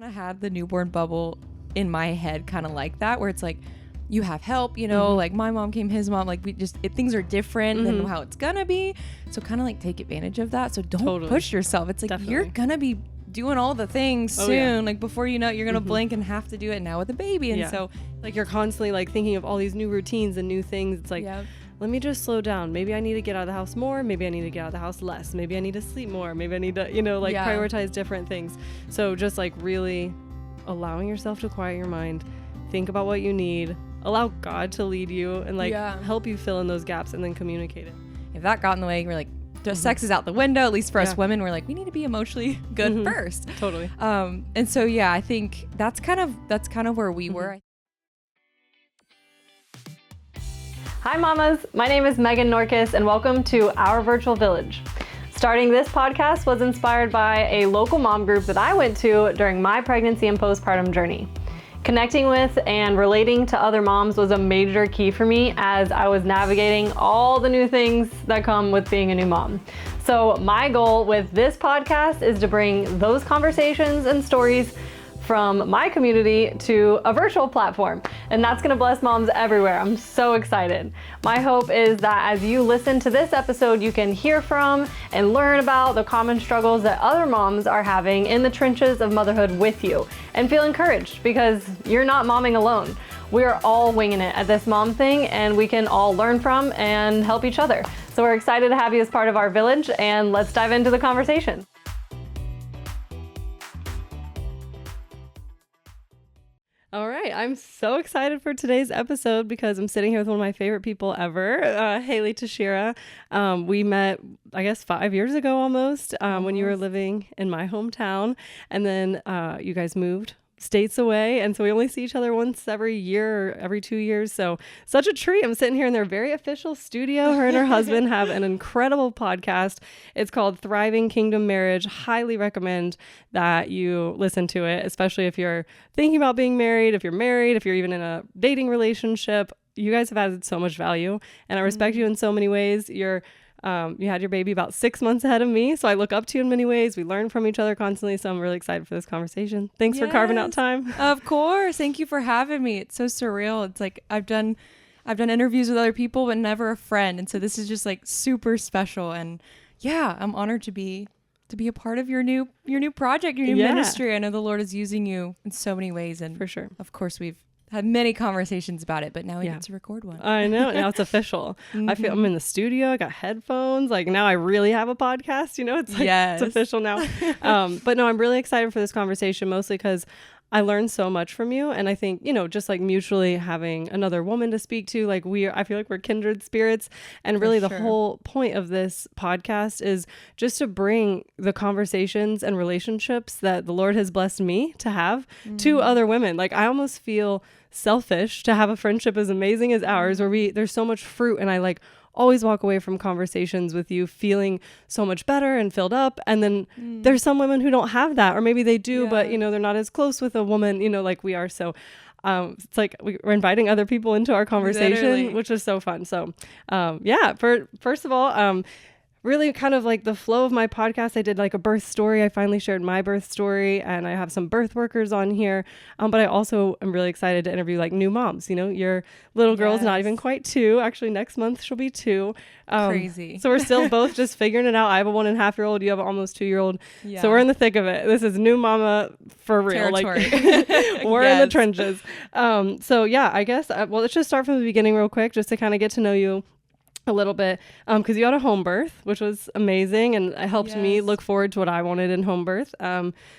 of had the newborn bubble in my head kind of like that, where it's like you have help, you know, like my mom came, his mom, like things are different than how it's gonna be. So kind of like take advantage of that. So don't push yourself. It's like you're gonna be doing all the things soon. Like before you know it, you're gonna blink and have to do it now with a baby. And so like you're constantly like thinking of all these new routines and new things. It's like, let me just slow down. Maybe I need to get out of the house more. Maybe I need to get out of the house less. Maybe I need to sleep more. Maybe I need to, you know, like prioritize different things. So just like really allowing yourself to quiet your mind, think about what you need, allow God to lead you and like help you fill in those gaps and then communicate it. If that got in the way, we're like, just sex is out the window. At least for us women, we're like, we need to be emotionally good first. Totally. And so, I think that's kind of where we were. Hi mamas, my name is Megan Norkis and welcome to Our Virtual Village. Starting this podcast was inspired by a local mom group that I went to during my pregnancy and postpartum journey. Connecting with and relating to other moms was a major key for me as I was navigating all the new things that come with being a new mom. So my goal with this podcast is to bring those conversations and stories from my community to a virtual platform, and that's gonna bless moms everywhere. I'm so excited. My hope is that as you listen to this episode, you can hear from and learn about the common struggles that other moms are having in the trenches of motherhood with you, and feel encouraged because you're not momming alone. We're all winging it at this mom thing, and we can all learn from and help each other. So we're excited to have you as part of our village, and let's dive into the conversation. All right, I'm so excited for today's episode because I'm sitting here with one of my favorite people ever, Haley Teixeira. We met, I guess, 5 years ago almost, when you were living in my hometown, and then you guys moved states away, and so we only see each other once every year or every 2 years. So such a treat. I'm sitting here in their very official studio. Her and her husband have an incredible podcast. It's called Thriving Kingdom Marriage. Highly recommend that you listen to it, especially if you're thinking about being married, if you're married, if you're even in a dating relationship. You guys have added so much value, and I respect you in so many ways. You had your baby about 6 months ahead of me, so I look up to you in many ways. We learn from each other constantly, so I'm really excited for this conversation. Thanks for carving out time. Of course. Thank you for having me. It's so surreal. It's like I've done interviews with other people, but never a friend, and so this is just like super special. And I'm honored to be a part of your new project, your new ministry. I know the Lord is using you in so many ways, and for sure. Of course, we've had many conversations about it, but now we get to record one. I know. Now it's official. I feel I'm in the studio. I got headphones. Like now I really have a podcast, you know, it's like it's official now. But no, I'm really excited for this conversation, mostly because I learned so much from you. And I think, you know, just like mutually having another woman to speak to, like I feel like we're kindred spirits. And really the whole point of this podcast is just to bring the conversations and relationships that the Lord has blessed me to have to other women. Like I almost feel selfish to have a friendship as amazing as ours, where there's so much fruit, and I like always walk away from conversations with you feeling so much better and filled up. And then there's some women who don't have that, or maybe they do, but you know, they're not as close with a woman, you know, like we are. So it's like we're inviting other people into our conversation, which is so fun. So first of all, really kind of like the flow of my podcast, I did like a birth story. I finally shared my birth story, and I have some birth workers on here. But I also am really excited to interview like new moms. You know, your little girl's not even quite 2. Actually, next month she'll be 2. Crazy. So we're still both just figuring it out. I have a 1.5-year-old. You have an almost 2-year-old. Yeah. So we're in the thick of it. This is new mama for real. Territory. Like we're in the trenches. I guess, let's just start from the beginning real quick, just to kind of get to know you a little bit, because you had a home birth, which was amazing, and it helped me look forward to what I wanted in home birth.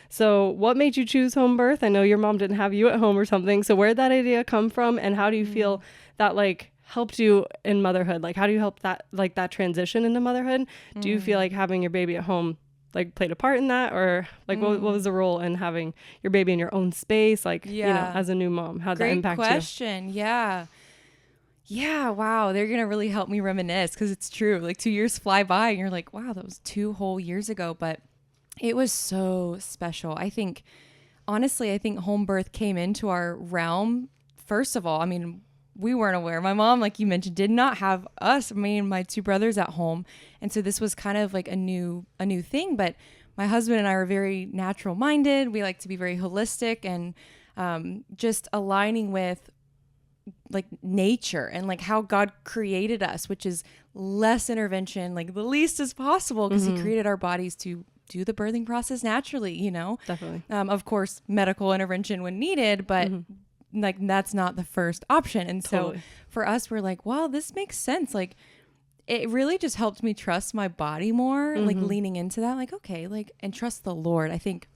So what made you choose home birth? I know your mom didn't have you at home or something, so where did that idea come from, and how do you feel that like helped you in motherhood? Like how do you help that, like that transition into motherhood? Do you feel like having your baby at home like played a part in that, or like what was the role in having your baby in your own space, like you know, as a new mom? How'd that impact you? Great question. Yeah, wow. They're going to really help me reminisce, because it's true. Like 2 years fly by and you're like, wow, that was 2 whole years ago. But it was so special. I think home birth came into our realm. First of all, I mean, we weren't aware. My mom, like you mentioned, did not have us, me and my 2 brothers at home. And so this was kind of like a new thing. But my husband and I are very natural minded. We like to be very holistic and just aligning with like nature and like how God created us, which is less intervention, like the least as possible, because he created our bodies to do the birthing process naturally, you know? Definitely. Of course, medical intervention when needed, but like that's not the first option. And so for us, we're like, wow, this makes sense. Like it really just helped me trust my body more, like leaning into that, like, okay, like, and trust the Lord. I think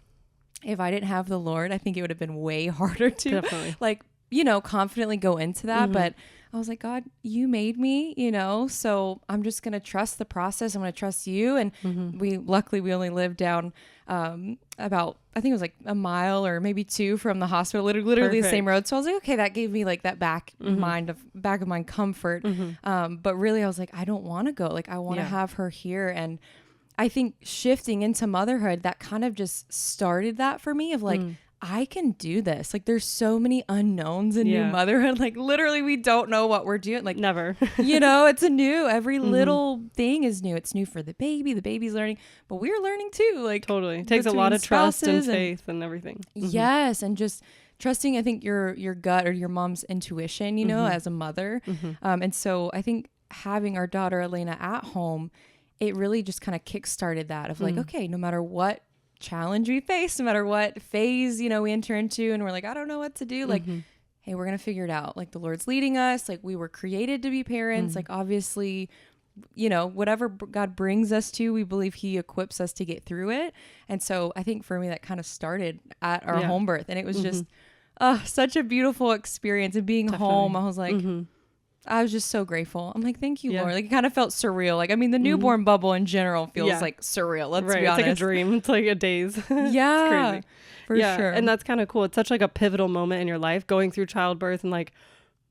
if I didn't have the Lord, I think it would have been way harder to like, you know, confidently go into that. But I was like, God, you made me, you know, so I'm just going to trust the process. I'm going to trust you. And luckily we only lived down about, I think it was like a mile or maybe 2 from the hospital, literally the same road. So I was like, okay, that gave me like that back of mind comfort. But really I was like, I don't want to go. Like I want to have her here. And I think shifting into motherhood, that kind of just started that for me of like, I can do this. Like there's so many unknowns in new motherhood. Like literally we don't know what we're doing. Like never, you know, it's a new, every little thing is new. It's new for the baby's learning, but we're learning too. Like totally. It takes a lot of trust and faith and everything. Yes. And just trusting, I think your gut or your mom's intuition, you know, as a mother. And so I think having our daughter Elena at home, it really just kind of kickstarted that of like, okay, no matter what challenge we face, no matter what phase, you know, we enter into and we're like, I don't know what to do. Like, hey, we're going to figure it out. Like the Lord's leading us. Like we were created to be parents. Like obviously, you know, whatever God brings us to, we believe he equips us to get through it. And so I think for me, that kind of started at our home birth, and it was just such a beautiful experience. And being home, I was like, I was just so grateful. I'm like, thank you, Lord. Like it kind of felt surreal. Like, I mean, the newborn bubble in general feels like surreal. Let's be honest. It's like a dream. It's like a daze. Yeah, it's crazy. For sure. And that's kind of cool. It's such like a pivotal moment in your life, going through childbirth and like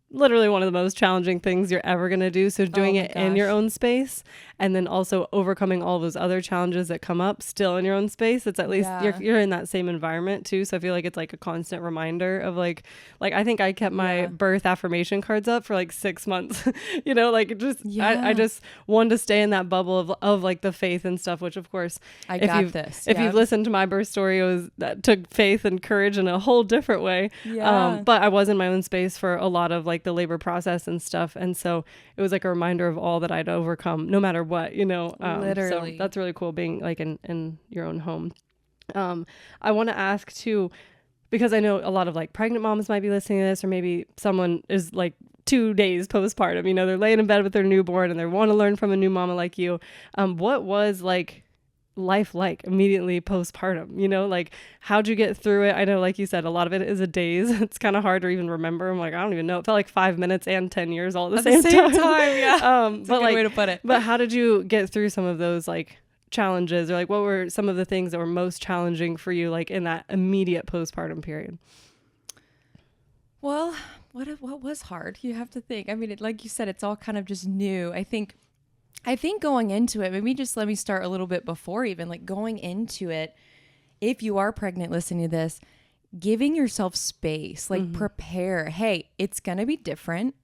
literally one of the most challenging things you're ever going to do. So doing it in your own space, and then also overcoming all those other challenges that come up still in your own space. It's at least you're in that same environment too. So I feel like it's like a constant reminder of like I think I kept my birth affirmation cards up for like 6 months, you know, like just, I just wanted to stay in that bubble of like the faith and stuff, which of course, if you've listened to my birth story, that took faith and courage in a whole different way. But I was in my own space for a lot of like the labor process and stuff. And so it was like a reminder of all that I'd overcome no matter what, you know. Literally. So that's really cool being like in your own home. I want to ask too, because I know a lot of like pregnant moms might be listening to this, or maybe someone is like 2 days postpartum, you know, they're laying in bed with their newborn and they want to learn from a new mama like you. What was like life like immediately postpartum, you know, like how'd you get through it? I know, like you said, a lot of it is a daze. It's kind of hard to even remember. I'm like, I don't even know. It felt like 5 minutes and 10 years all at the same time. Yeah. That's but a good like, way to put it. But how did you get through some of those like challenges, or like what were some of the things that were most challenging for you, like in that immediate postpartum period? Well, what was hard? You have to think. I mean, like you said, it's all kind of just new. I think going into it, maybe just let me start a little bit before even like going into it. If you are pregnant listening to this, giving yourself space, like prepare. Hey, it's going to be different.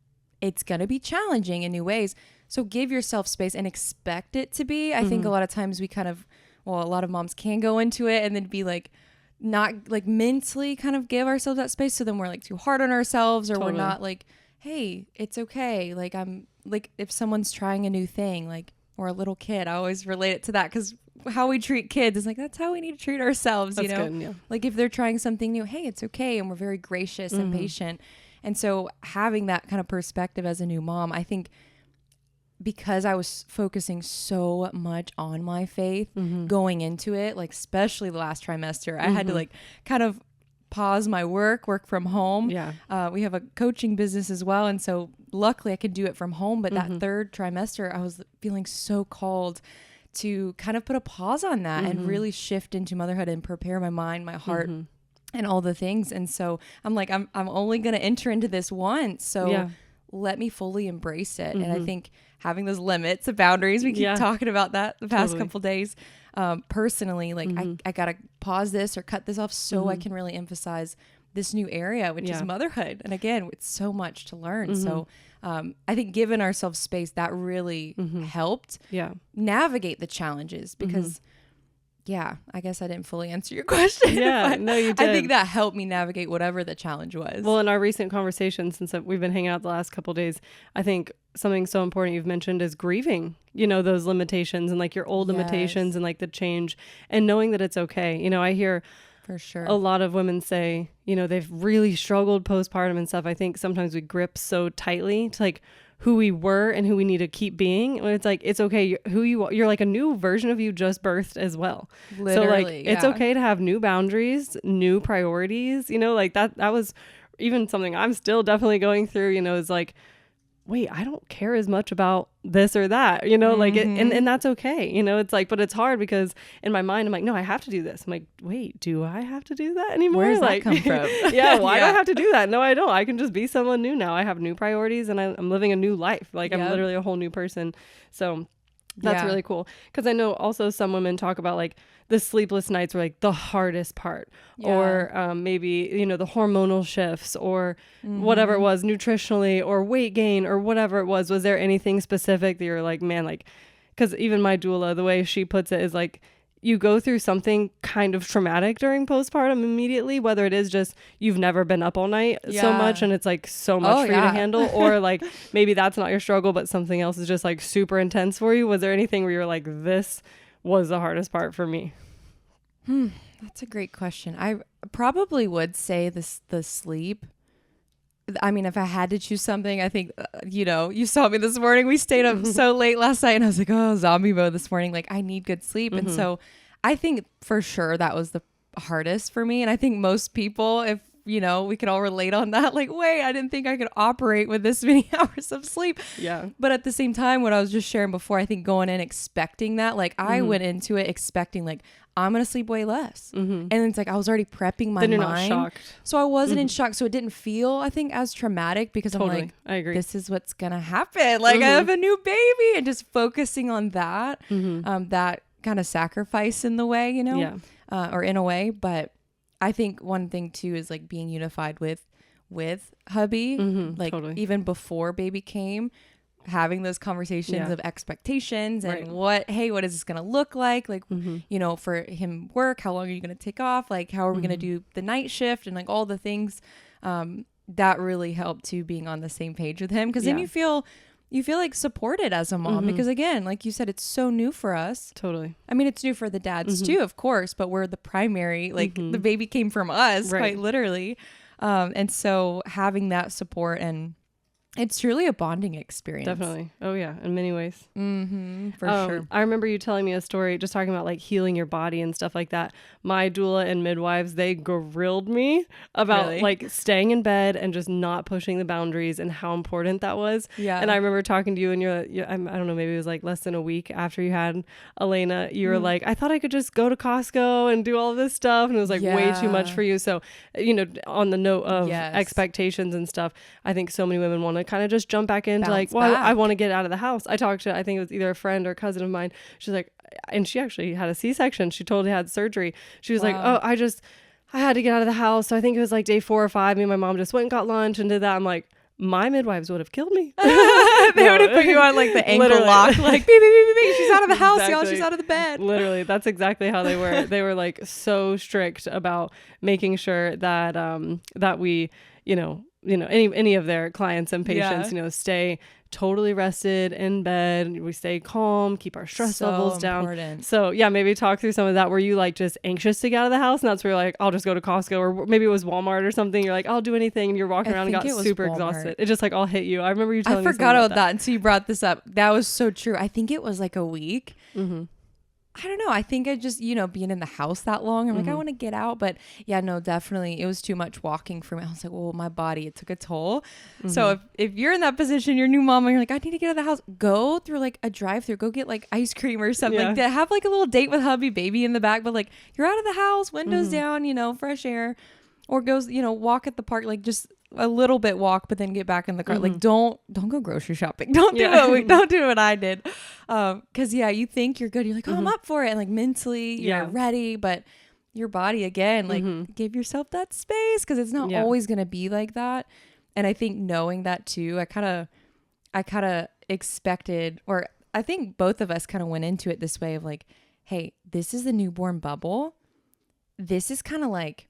It's going to be challenging in new ways. So give yourself space and expect it to be. I think a lot of times a lot of moms can go into it and then be like, not like mentally kind of give ourselves that space. So then we're like too hard on ourselves, or we're not like, hey, it's okay. Like I'm like, if someone's trying a new thing, like, or a little kid, I always relate it to that, because how we treat kids is like, that's how we need to treat ourselves. That's, you know, good, like if they're trying something new, hey, it's okay. And we're very gracious and patient. And so having that kind of perspective as a new mom, I think because I was focusing so much on my faith going into it, like especially the last trimester, I had to like kind of pause my work from home. We have a coaching business as well, and so luckily I could do it from home. But that third trimester, I was feeling so called to kind of put a pause on that and really shift into motherhood and prepare my mind, my heart, and all the things. And so I'm like, I'm only going to enter into this once, so let me fully embrace it. And I think having those limits, the boundaries, we keep talking about that the past couple days. Personally, like I gotta pause this or cut this off so I can really emphasize this new area, which is motherhood. And again, it's so much to learn. So I think giving ourselves space, that really helped navigate the challenges, because yeah, I guess I didn't fully answer your question. Yeah, no, you did. I think that helped me navigate whatever the challenge was. Well, in our recent conversation, since we've been hanging out the last couple of days, I think something so important you've mentioned is grieving, those limitations and like your old limitations and like the change, and knowing that it's okay. I hear for sure a lot of women say, they've really struggled postpartum and stuff. I think sometimes we grip so tightly to like who we were and who we need to keep being. When it's like, it's okay. Who you are, you're like a new version of you just birthed as well. Literally, so like, it's okay to have new boundaries, new priorities, like that was even something I'm still definitely going through, is like, wait, I don't care as much about this or that, like it, and that's okay. It's like, but it's hard because in my mind, I'm like, no, I have to do this. I'm like, wait, do I have to do that anymore? Where does like, that come from? Yeah. Why do I have to do that? No, I don't. I can just be someone new now. I have new priorities and I'm living a new life. Like I'm literally a whole new person. So that's really cool. Cause I know also some women talk about like the sleepless nights were like the hardest part or maybe, the hormonal shifts or whatever it was nutritionally or weight gain or whatever it was. Was there anything specific that you're like, man, like, cause even my doula, the way she puts it is like, you go through something kind of traumatic during postpartum immediately, whether it is just you've never been up all night so much and it's like so much for you to handle, or like maybe that's not your struggle, but something else is just like super intense for you. Was there anything where you were like, this was the hardest part for me? That's a great question. I probably would say the sleep. I mean, if I had to choose something, I think, you saw me this morning. We stayed up so late last night and I was like, oh, zombie mode this morning. Like I need good sleep. And so I think for sure that was the hardest for me. And I think most people, if, we could all relate on that. Like, wait, I didn't think I could operate with this many hours of sleep. Yeah. But at the same time, what I was just sharing before, I think going in expecting that, like I went into it expecting like, I'm going to sleep way less. And it's like, I was already prepping my mind. Then you're not shocked. So I wasn't in shock. So it didn't feel, I think, as traumatic because I'm like, I agree. This is what's going to happen. Like I have a new baby, and just focusing on that, that kind of sacrifice in the way, or in a way. But I think one thing too is like being unified with hubby, like even before baby came, having those conversations of expectations and what is this going to look like? Like, for him work, how long are you going to take off? Like, how are we going to do the night shift and like all the things, that really helped to being on the same page with him. Cause then you feel like supported as a mom because again, like you said, it's so new for us. Totally. I mean, it's new for the dads too, of course, but we're the primary, like the baby came from us quite literally. And so having that support, and it's truly a bonding experience. Definitely. Oh yeah. In many ways. For sure. I remember you telling me a story just talking about like healing your body and stuff like that. My doula and midwives, they grilled me about like staying in bed and just not pushing the boundaries and how important that was. Yeah. And I remember talking to you and you're I don't know, maybe it was like less than a week after you had Elena, you were like, I thought I could just go to Costco and do all this stuff. And it was like way too much for you. So, on the note of expectations and stuff, I think so many women want to kind of just jump back into like, well, I want to get out of the house. I talked to, I think it was either a friend or a cousin of mine. She's like, and she actually had a C-section. She totally had surgery. She was like, oh, I had to get out of the house. So I think it was like day 4 or 5. Me and my mom just went and got lunch and did that. I'm like, my midwives would have killed me. They would have put you on like the ankle lock, like beep, beep, beep, beep. She's out of the house, y'all. She's out of the bed. Literally, that's exactly how they were. They were like so strict about making sure that that we, any of their clients and patients, stay totally rested in bed. We stay calm, keep our stress levels down. So yeah, maybe talk through some of that. Were you like just anxious to get out of the house? And that's where you're like, I'll just go to Costco, or maybe it was Walmart or something. You're like, I'll do anything. And you're walking around and got super exhausted. It just like all hit you. I remember you telling me. I forgot about that until you brought this up. That was so true. I think it was like a week. I don't know. I think I just, being in the house that long, I'm like, I want to get out. But yeah, no, definitely. It was too much walking for me. I was like, well, my body, it took a toll. So if you're in that position, you're a new mom and you're like, I need to get out of the house, go through like a drive-through, go get like ice cream or something. Like that. Have like a little date with hubby, baby in the back. But like you're out of the house, windows down, fresh air, or goes, walk at the park, like just a little bit walk, but then get back in the car. Like don't go grocery shopping. Don't do what I did. Cause you think you're good. You're like, oh, I'm up for it. And like mentally you're ready, but your body again, like give yourself that space. Cause it's not always going to be like that. And I think knowing that too, I kind of expected, or I think both of us kind of went into it this way of like, hey, this is the newborn bubble. This is kind of like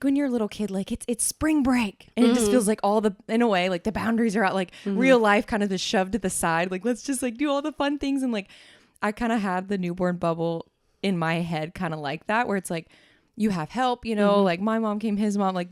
when you're a little kid, like it's spring break and it just feels like in a way, like the boundaries are out, like real life kind of is shoved to the side. Like, let's just like do all the fun things. And like, I kind of had the newborn bubble in my head kind of like that, where it's like, you have help, you know, like my mom came, his mom, like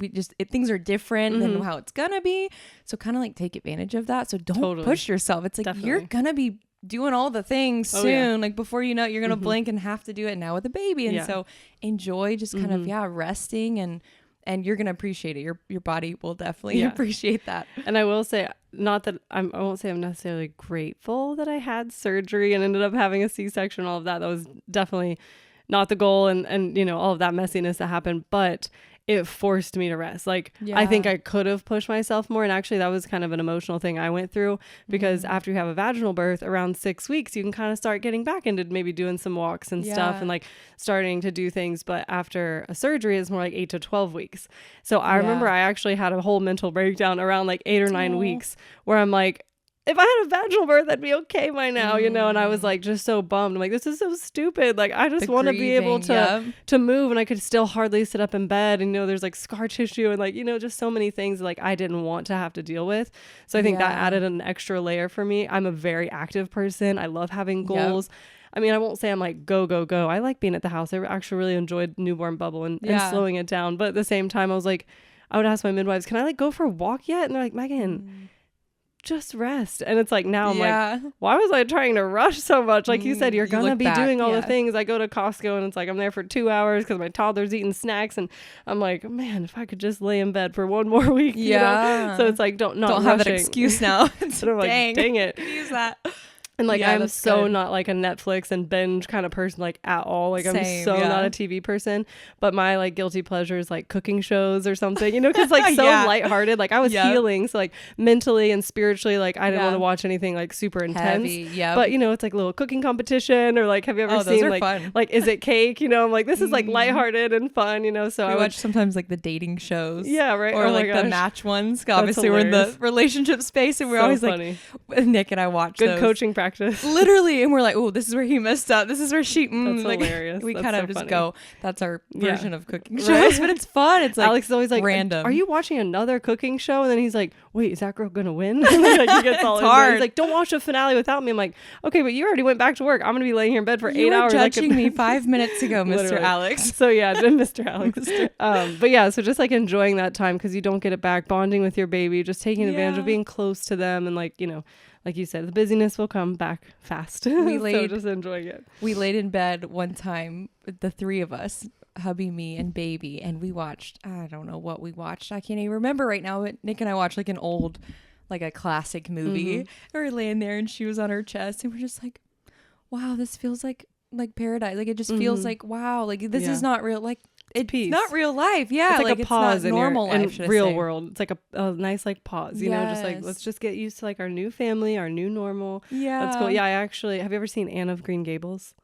things are different than how it's gonna be. So kind of like take advantage of that. So don't push yourself. It's like, you're gonna be doing all the things soon. Like before you know it, you're gonna blink and have to do it now with a baby. And so enjoy just kind of resting, and you're gonna appreciate it. Your body will definitely appreciate that. And I will say, not that I won't say I'm necessarily grateful that I had surgery and ended up having a C-section, all of that. That was definitely not the goal, and you know, all of that messiness that happened, but it forced me to rest. Like, I think I could have pushed myself more. And actually that was kind of an emotional thing I went through, because after you have a vaginal birth, around 6 weeks, you can kind of start getting back into maybe doing some walks and stuff and like starting to do things. But after a surgery, it's more like 8 to 12 weeks. So I remember I actually had a whole mental breakdown around like 8 or 9 weeks, where I'm like, if I had a vaginal birth, I'd be okay by now, you know? And I was like, just so bummed. I'm like, this is so stupid. Like, I just want to be able to move, and I could still hardly sit up in bed. And, you know, there's like scar tissue and like, you know, just so many things like I didn't want to have to deal with. So I think that added an extra layer for me. I'm a very active person. I love having goals. I mean, I won't say I'm like, go, go, go. I like being at the house. I actually really enjoyed newborn bubble and slowing it down. But at the same time, I was like, I would ask my midwives, can I like go for a walk yet? And they're like, Megan, just rest. And it's like, now I'm like, why was I trying to rush so much? Like you said, you're gonna be doing all the things. I go to Costco and it's like I'm there for 2 hours because my toddler's eating snacks, and I'm like, man, if I could just lay in bed for one more week, you know? So it's like, don't have that excuse now. So I'm like, dang it, use that. And like, I'm so not like a Netflix and binge kind of person, like at all. Like I'm so not a TV person, but my like guilty pleasure is like cooking shows or something, you know, cause like so lighthearted. Like I was healing. So like mentally and spiritually, like I didn't want to watch anything like super intense. But you know, it's like a little cooking competition, or like, have you ever seen like Is It Cake? You know, I'm like, this is like lighthearted and fun, you know? So I watch sometimes like the dating shows. Yeah. Right. Or like the match ones. Obviously we're in the relationship space, and we're always funny. Like, Nick and I watch good coaching practice. Literally, and we're like, oh, this is where he messed up, this is where she that's like, hilarious. We kind of just go, that's our version of cooking shows, but it's fun. It's like, Alex is always like, random. Are you watching another cooking show? And then he's like, wait, is that girl gonna win? Like, he gets all it's hard. He's like, don't watch the finale without me. I'm like, okay, but you already went back to work. I'm gonna be laying here in bed for 8 hours. You were judging me 5 minutes ago, Mr. Alex. So yeah, Mr. Alex. But yeah, so just like enjoying that time, because you don't get it back, bonding with your baby, just taking advantage of being close to them, and like, you know, like you said, the busyness will come back fast. So just enjoying it. We laid in bed one time, the three of us, hubby, me, and baby, and we watched, I don't know what we watched. I can't even remember right now, but Nick and I watched like an old, like a classic movie. And we're laying there and she was on her chest, and we're just like, wow, this feels like paradise. Like it just feels like, wow, like this is not real. Like it's not real life. Yeah. It's like a pause in normal life, in real world. It's like a nice like pause, you know, just like, let's just get used to like our new family, our new normal. Yeah. That's cool. Yeah. I actually, have you ever seen Anne of Green Gables?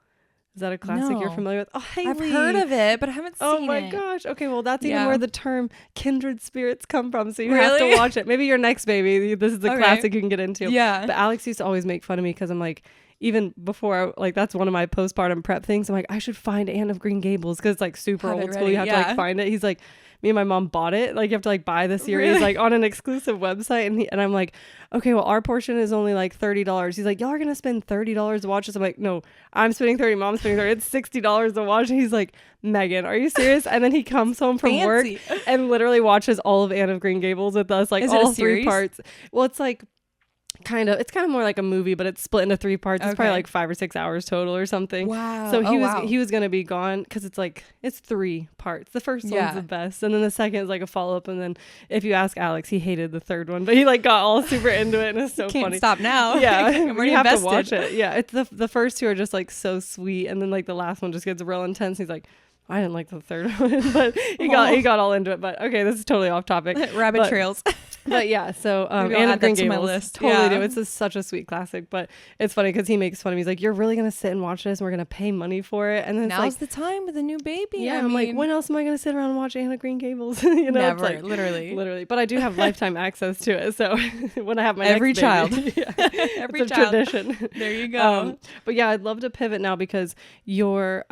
Is that a classic you're familiar with? Oh, I've heard of it, but I haven't seen it. Oh my gosh. Okay, well, that's even where the term kindred spirits come from. So you have to watch it. Maybe your next baby. This is a classic you can get into. Yeah. But Alex used to always make fun of me because I'm like, even before, like, that's one of my postpartum prep things. I'm like, I should find Anne of Green Gables, because it's like super old school. You have to like find it. He's like, me and my mom bought it. Like, you have to like buy the series like on an exclusive website. And I'm like, okay, well, our portion is only like $30. He's like, y'all are gonna spend $30 to watch this. I'm like, no, I'm spending 30. Mom's spending 30. It's $60 to watch. And he's like, Megan, are you serious? And then he comes home from work and literally watches all of Anne of Green Gables with us, like all 3 parts. Well, it's like, it's kind of more like a movie, but it's split into 3 parts. It's probably like 5 or 6 hours total or something. Wow. So he was gonna be gone, because it's 3 parts. The first one's the best, and then the second is like a follow-up, and then if you ask Alex, he hated the third one, but he like got all super into it, and it's so funny. Can't stop now. Yeah. I'm already invested. To watch it. Yeah. It's the first 2 are just like so sweet, and then like the last one just gets real intense. He's like, I didn't like the third one, but he got all into it. But okay, this is totally off topic. Rabbit Trails. But yeah, so Anne of Green Gables, my list. Totally do. It's such a sweet classic, but it's funny because he makes fun of me. He's like, "You're really gonna sit and watch this, and we're gonna pay money for it." And then now's the time with a new baby. Yeah, I'm like, when else am I gonna sit around and watch Anne of Green Gables? You know, never, it's like, literally. But I do have lifetime access to it, so when I have my every next child, baby, every it's a child. tradition. There you go. But yeah, I'd love to pivot now because your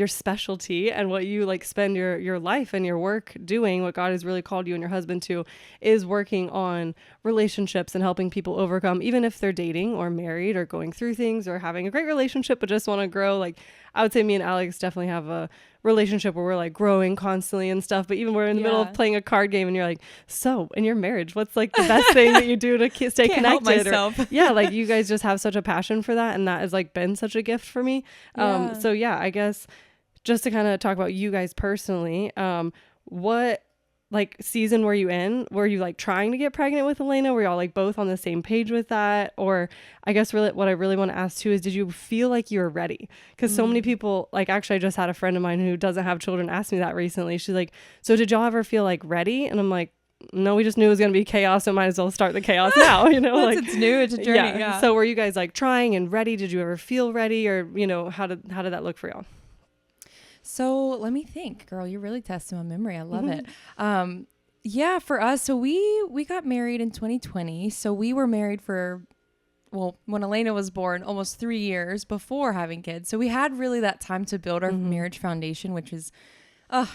specialty and what you like spend your life and your work doing, what God has really called you and your husband to, is working on relationships and helping people overcome, even if they're dating or married or going through things or having a great relationship but just want to grow. Like I would say me and Alex definitely have a relationship where we're like growing constantly and stuff, but even we're in the middle of playing a card game and you're like, so in your marriage, what's like the best thing that you do to stay Can't connected? help myself. Yeah, like you guys just have such a passion for that, and that has like been such a gift for me. So yeah, I guess just to kind of talk about you guys personally, what like season were you in? Were you like trying to get pregnant with Elena? Were y'all like both on the same page with that? Or I guess really what I really want to ask too is, did you feel like you were ready? Because so many people, like actually I just had a friend of mine who doesn't have children ask me that recently. She's like, so did y'all ever feel like ready? And I'm like, no, we just knew it was going to be chaos, so might as well start the chaos now, you know? Once it's new, it's a journey. Yeah. So were you guys like trying and ready? Did you ever feel ready? Or, you know, how did that look for y'all? So let me think, girl, you're really testing my memory. I love it. Yeah, for us, so we got married in 2020. So we were married for, well, when Elena was born, almost 3 years before having kids. So we had really that time to build our marriage foundation, which is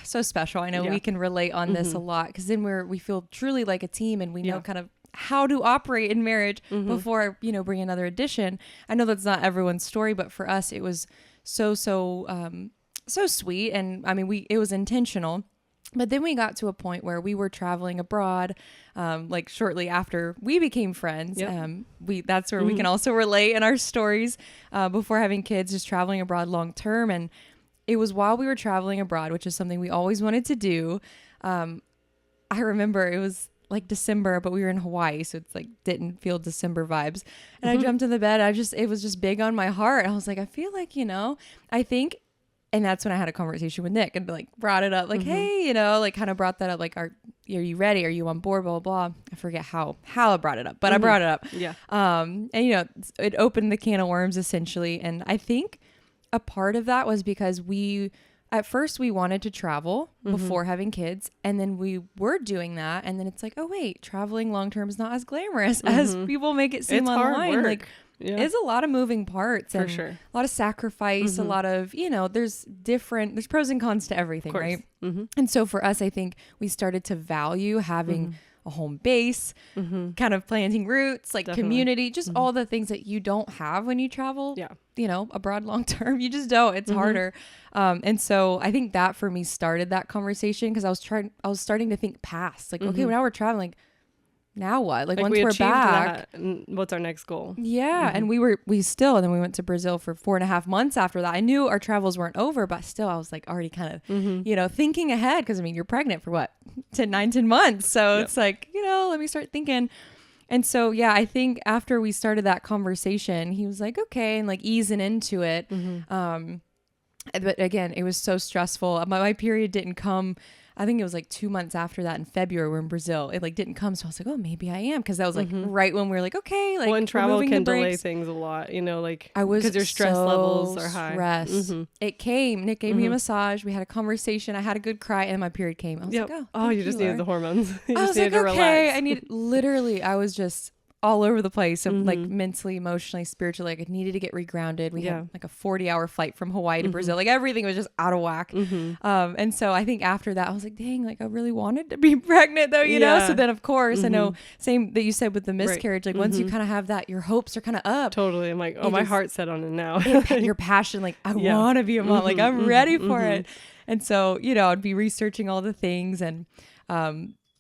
so special. I know we can relate on this a lot, because then we feel truly like a team, and we know kind of how to operate in marriage before, you know, bring another addition. I know that's not everyone's story, but for us, it was so sweet. And I mean, it was intentional. But then we got to a point where we were traveling abroad, like shortly after we became friends. That's where we can also relate in our stories before having kids, just traveling abroad long term. And it was while we were traveling abroad, which is something we always wanted to do. I remember it was like December, but we were in Hawaii, so it's like didn't feel December vibes. And I jumped in the bed. it was just big on my heart. I was like, I feel like, you know, I think. And that's when I had a conversation with Nick and like brought it up, like, hey, you know, like kind of brought that up, like, are you ready? Are you on board? Blah, blah, blah. I forget how I brought it up, but I brought it up. Yeah. And you know, it opened the can of worms essentially. And I think a part of that was because at first we wanted to travel before having kids, and then we were doing that. And then it's like, oh wait, traveling long-term is not as glamorous as people make it seem online. Like, it's a lot of moving parts, and a lot of sacrifice, a lot of, you know, there's pros and cons to everything, right? And so for us, I think we started to value having a home base, kind of planting roots, like community, just all the things that you don't have when you travel, you know, abroad long term. You just don't. It's harder. And so I think that for me started that conversation, because I was starting to think past, like, okay, now we're traveling. Now what? Like once we're back, what's our next goal? Yeah. And and then we went to Brazil for 4.5 months after that. I knew our travels weren't over, but still I was like already kind of, you know, thinking ahead. Cause I mean, you're pregnant for what? 10 months. So it's like, you know, let me start thinking. And so, yeah, I think after we started that conversation, he was like, okay. And like easing into it. But again, it was so stressful. My period didn't come. I think it was like 2 months after that in February, we're in Brazil. It like didn't come. So I was like, oh, maybe I am. Cause that was like right when we were like, okay. Like, well, and travel can delay things a lot, you know, like because your stress levels are high. It came. Nick gave me a massage. We had a conversation. I had a good cry, and my period came. I was like, oh, you just needed the hormones. I was like, okay. I was just all over the place, of like mentally, emotionally, spiritually. Like I needed to get regrounded. We had like a 40-hour flight from Hawaii to Brazil. Like everything was just out of whack. And so I think after that I was like, dang, like I really wanted to be pregnant though, you know? So then of course I know, same that you said with the miscarriage, like once you kind of have that, your hopes are kind of up. Totally. I'm like, oh, my heart's set on it now. Your passion, like I want to be a mom, like I'm ready for it. And so, you know, I'd be researching all the things,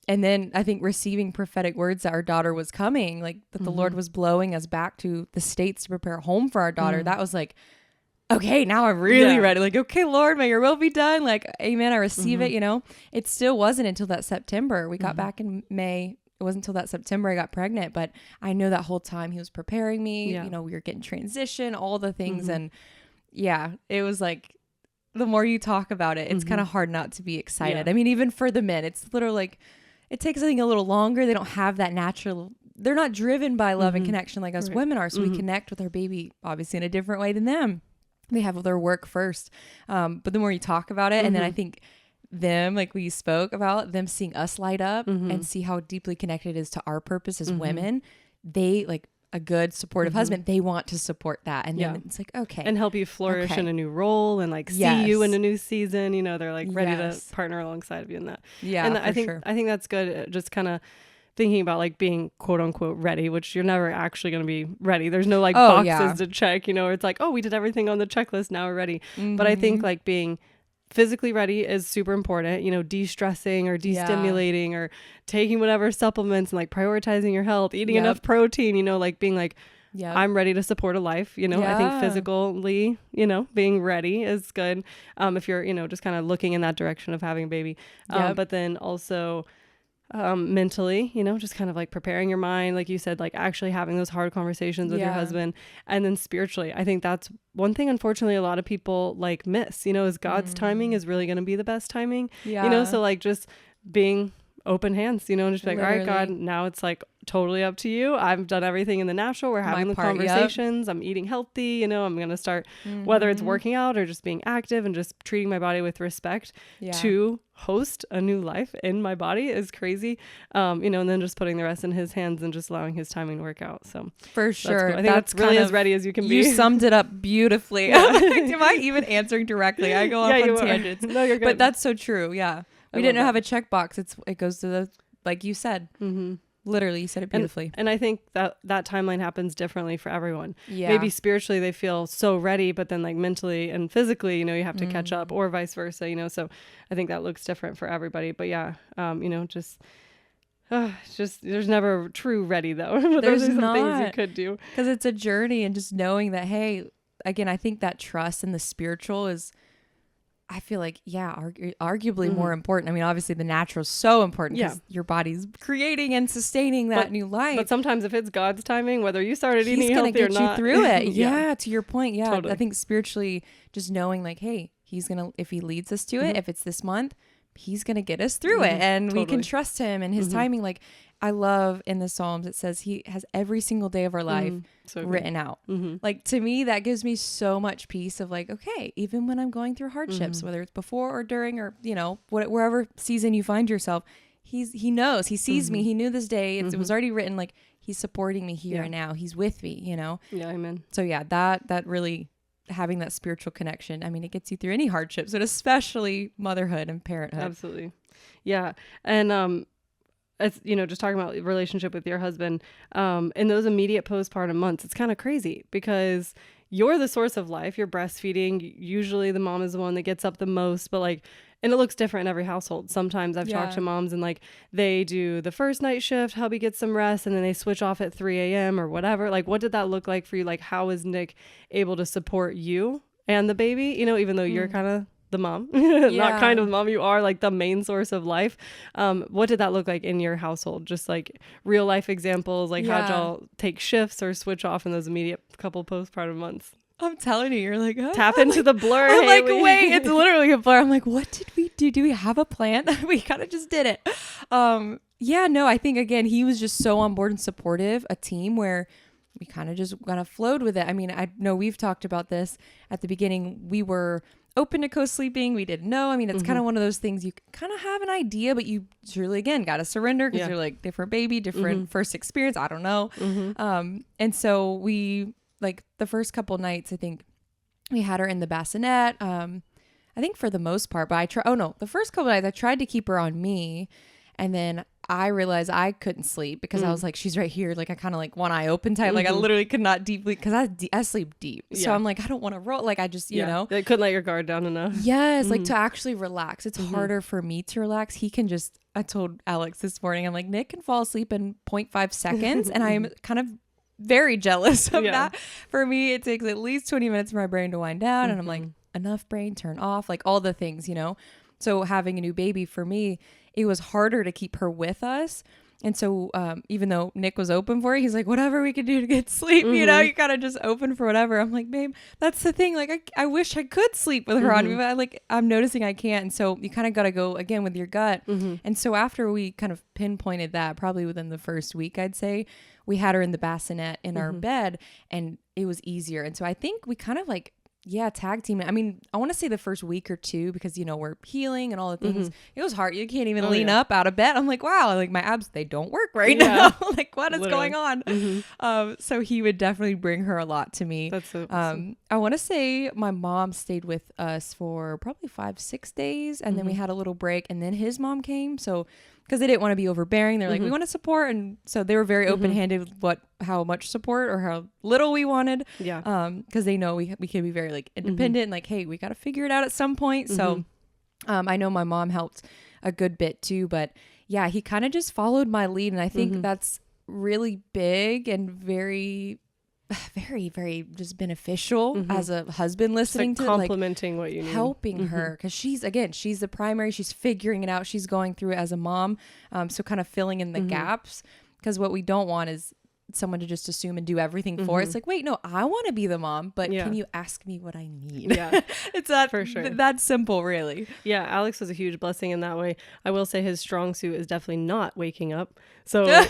and then I think receiving prophetic words that our daughter was coming, like that the Lord was blowing us back to the States to prepare a home for our daughter. That was like, okay, now I'm really ready. Like, okay, Lord, may your will be done. Like, amen. I receive it, you know. It still wasn't until that September. We got back in May. It wasn't until that September I got pregnant, but I know that whole time he was preparing me. You know, we were getting transition, all the things. And yeah, it was like the more you talk about it, it's kind of hard not to be excited. I mean, even for the men, it's literally like, it takes, I think, a little longer. They don't have that natural, they're not driven by love and connection like us women are. So we connect with our baby, obviously, in a different way than them. They have their work first. But the more you talk about it, and then I think them, like we spoke about, them seeing us light up and see how deeply connected it is to our purpose as women, they, like a good supportive husband, they want to support that. And then it's like, okay. And help you flourish in a new role and like see you in a new season. You know, they're like ready to partner alongside of you in that. Yeah. And I think that's good. Just kind of thinking about like being quote unquote ready, which you're never actually going to be ready. There's no like boxes to check, you know, it's like, oh, we did everything on the checklist. Now we're ready. But I think like being physically ready is super important, you know, de-stressing or de-stimulating or taking whatever supplements and like prioritizing your health, eating enough protein, you know, like being like, I'm ready to support a life, you know. I think physically, you know, being ready is good. If you're, you know, just kind of looking in that direction of having a baby. But then also mentally, you know, just kind of like preparing your mind, like you said, like actually having those hard conversations with your husband. And then spiritually, I think that's one thing, unfortunately, a lot of people like miss, you know, is God's timing is really going to be the best timing, you know, so like just being open hands, you know, and just like, all right, God, now it's like totally up to you. I've done everything in the natural. We're having the conversations. I'm eating healthy, you know, I'm going to start, whether it's working out or just being active and just treating my body with respect to host a new life in my body is crazy. You know, and then just putting the rest in his hands and just allowing his timing to work out. So for sure. Cool. I think that's really as ready as you can be. You summed it up beautifully. Am I even answering directly? I go off on tangents. No, you're good. But that's so true. Yeah. We didn't have a checkbox. It goes to the, like you said, literally, you said it beautifully. And I think that timeline happens differently for everyone. Yeah. Maybe spiritually they feel so ready, but then like mentally and physically, you know, you have to catch up, or vice versa, you know, so I think that looks different for everybody. But you know, just there's never a true ready though. But there's those are some things not, you could do. Because it's a journey, and just knowing that, hey, again, I think that trust in the spiritual is, I feel like, arguably more important. I mean, obviously the natural is so important because your body's creating and sustaining that new life. But sometimes if it's God's timing, whether you started eating healthy or not, He's going to get you through it. Yeah, to your point. Yeah, totally. I think spiritually, just knowing like, hey, He's going to, if He leads us to it, if it's this month, He's going to get us through it, and we can trust Him and His timing. Like, I love in the Psalms, it says He has every single day of our life written out. Like, to me, that gives me so much peace of like, okay, even when I'm going through hardships, whether it's before or during, or, you know, wherever season you find yourself, He knows, He sees me. He knew this day. It was already written. Like, He's supporting me here and now. He's with me, you know? Yeah, amen. So yeah, that really, having that spiritual connection, I mean, it gets you through any hardships, but especially motherhood and parenthood. Absolutely. Yeah. And, it's, you know, just talking about relationship with your husband, in those immediate postpartum months, it's kind of crazy because you're the source of life. You're breastfeeding. Usually the mom is the one that gets up the most, but like, and it looks different in every household. Sometimes I've talked to moms and like they do the first night shift, hubby gets some rest, and then they switch off at 3 a.m. or whatever. Like, what did that look like for you? Like, how is Nick able to support you and the baby? You know, even though you're kind of the mom, not kind of mom, you are like the main source of life. What did that look like in your household? Just like real life examples, like how'd y'all take shifts or switch off in those immediate couple postpartum months? I'm telling you, you're like, tap into the blur. I'm like, wait, it's literally a blur. I'm like, what did we do? Do we have a plan? We kind of just did it. I think again, he was just so on board and supportive, a team where we kind of just kind of flowed with it. I mean, I know we've talked about this at the beginning. We were open to co-sleeping. We didn't know. I mean, it's kind of one of those things you kind of have an idea, but you truly, again, got to surrender because you're like different baby, different first experience. I don't know. And so we, like the first couple nights, I think we had her in the bassinet. I think for the most part, but the first couple nights I tried to keep her on me. And then I realized I couldn't sleep because I was like, she's right here. Like, I kind of like one eye open type. Like, I literally could not deeply, because I sleep deep. So I'm like, I don't want to roll. Like, I just, you know. They couldn't let your guard down enough. Yes. Like, to actually relax. It's harder for me to relax. He can just, I told Alex this morning, I'm like, Nick can fall asleep in 0.5 seconds. And I'm kind of very jealous of that. For me, it takes at least 20 minutes for my brain to wind down. And I'm like, enough brain, turn off, like all the things, you know. So having a new baby for me, it was harder to keep her with us. And so even though Nick was open for it, he's like, whatever we could do to get sleep, you know, you gotta just open for whatever. I'm like, babe, that's the thing. Like, I wish I could sleep with her on me, but I'm noticing I can't. And so you kind of got to go again with your gut. And so after we kind of pinpointed that, probably within the first week, I'd say, we had her in the bassinet in our bed, and it was easier. And so I think we kind of like, tag team it. I mean, I want to say the first week or two, because, you know, we're healing and all the things. It was hard. You can't even lean up out of bed. I'm like, wow, like my abs, they don't work right now. Like, what is going on? So he would definitely bring her a lot to me. That's so awesome. I want to say my mom stayed with us for probably 5-6 days, and then we had a little break, and then his mom came. So because they didn't want to be overbearing, they're like, we want to support, and so they were very open-handed with how much support or how little we wanted. Because they know we can be very like independent and like, hey, we got to figure it out at some point. So I know my mom helped a good bit too, but yeah, he kind of just followed my lead, and I think that's really big and very very just beneficial as a husband, listening to complimenting what you need, helping her, because she's the primary, she's figuring it out, she's going through it as a mom, so kind of filling in the gaps, because what we don't want is someone to just assume and do everything for it. It's like, wait, no, I want to be the mom, but can you ask me what I need? It's that for sure. That's simple, really. Alex was a huge blessing in that way. I will say his strong suit is definitely not waking up. So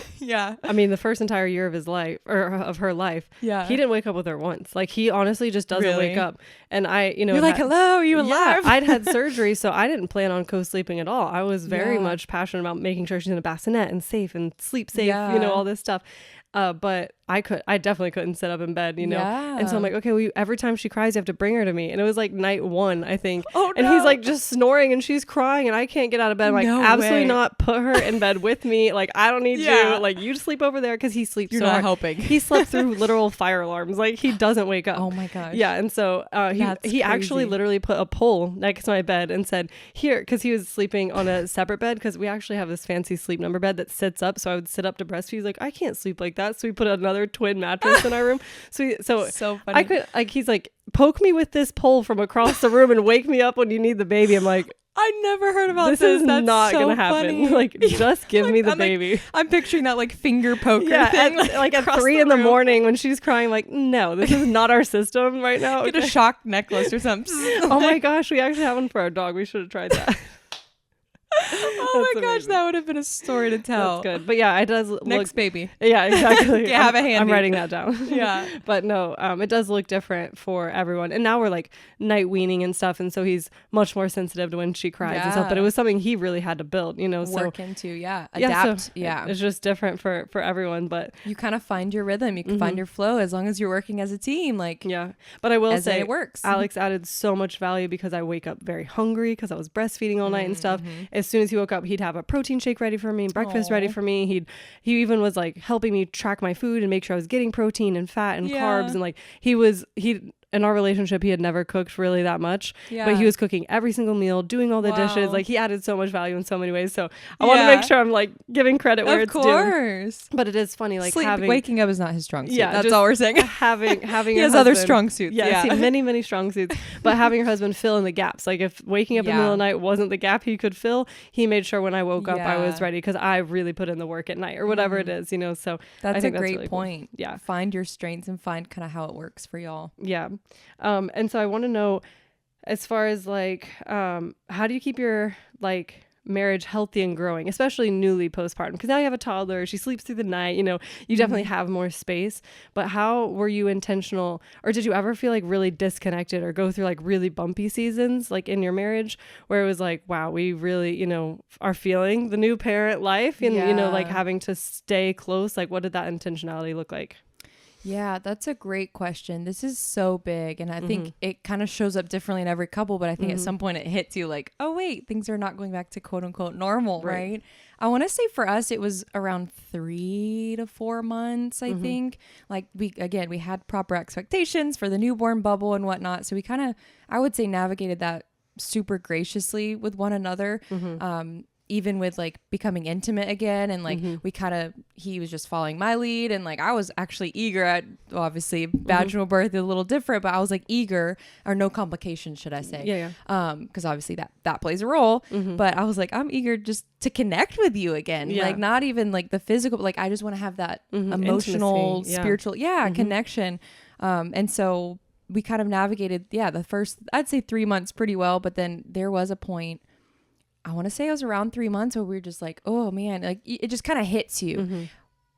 I mean, the first entire year of his life, or of her life, he didn't wake up with her once. Like, he honestly just doesn't wake up. And I, you know, you're like, hello, are you alive? I'd had surgery, so I didn't plan on co-sleeping at all. I was very much passionate about making sure she's in a bassinet and safe and sleep safe, you know, all this stuff. But I definitely couldn't sit up in bed, you know? And so I'm like, okay, well, every time she cries, you have to bring her to me. And it was like night 1, I think. And he's like just snoring and she's crying and I can't get out of bed. I'm like, absolutely not. Put her in bed with me. Like, I don't need you. Like, you sleep over there, because he sleeps You're so not hard. helping. He slept through literal fire alarms. Like, he doesn't wake up. Oh my gosh. Yeah. And so he actually literally put a pole next to my bed and said, here, because he was sleeping on a separate bed, because we actually have this fancy Sleep Number bed that sits up. So I would sit up to breastfeed. He's like, I can't sleep like that. So we put another twin mattress in our room. So funny. I could, like, he's like, poke me with this pole from across the room and wake me up when you need the baby. I'm like, I never heard about this. This is That's not so gonna happen. Funny. Like, just give me the baby. Like, I'm picturing that like finger poker thing. like at 3 in the morning when she's crying, like, no, this is not our system right now. Get a shock necklace or something. Oh my gosh, we actually have one for our dog. We should have tried that. Oh my gosh, that would have been a story to tell. That's good. But yeah, it does next baby. Yeah, exactly. Have a handy. I'm writing that down. Yeah. But no, it does look different for everyone. And now we're like night weaning and stuff, and so he's much more sensitive to when she cries and stuff. But it was something he really had to build, you know. Work into, adapt. So it's just different for everyone. But you kind of find your rhythm. You can find your flow as long as you're working as a team. Like, But I will say it works. Alex added so much value, because I wake up very hungry because I was breastfeeding all night and stuff. As soon as he woke up, he'd have a protein shake ready for me, breakfast ready for me. He even was like helping me track my food and make sure I was getting protein and fat and carbs, and like he in our relationship, he had never cooked really that much, but he was cooking every single meal, doing all the dishes. Like, he added so much value in so many ways. So I want to make sure I'm like giving credit where it's due. But it is funny, like, waking up is not his strong suit. That's all we're saying. having he has other strong suits. Many strong suits. But having your husband fill in the gaps. Like, if waking up in the middle of the night wasn't the gap he could fill, he made sure when I woke up I was ready, because I really put in the work at night or whatever it is, you know. So that's a great really point. Cool. Yeah, find your strengths and find kind of how it works for y'all. And so I want to know, as far as like, how do you keep your like marriage healthy and growing, especially newly postpartum? Because now you have a toddler, she sleeps through the night, you know, you definitely have more space. But how were you intentional, or did you ever feel like really disconnected or go through like really bumpy seasons like in your marriage, where it was like, wow, we really, you know, are feeling the new parent life and, you know, like having to stay close? Like, what did that intentionality look like? Yeah, that's a great question. This is so big, and I think it kind of shows up differently in every couple, but I think at some point it hits you like, oh wait, things are not going back to quote unquote normal, right? I want to say for us it was around 3 to 4 months, I think. Like, we had proper expectations for the newborn bubble and whatnot, so we kind of, I would say, navigated that super graciously with one another. even with like becoming intimate again, and like he was just following my lead, and like I was actually eager at, obviously vaginal birth is a little different, but I was like eager, or no complications, should I say. Because obviously that plays a role, but I was like, I'm eager just to connect with you again. Like not even like the physical, but like I just want to have that emotional, intimacy, spiritual connection. And so we kind of navigated the first, I'd say 3 months pretty well, but then there was a point, I want to say it was around 3 months, where we were just like, oh man, like it just kind of hits you.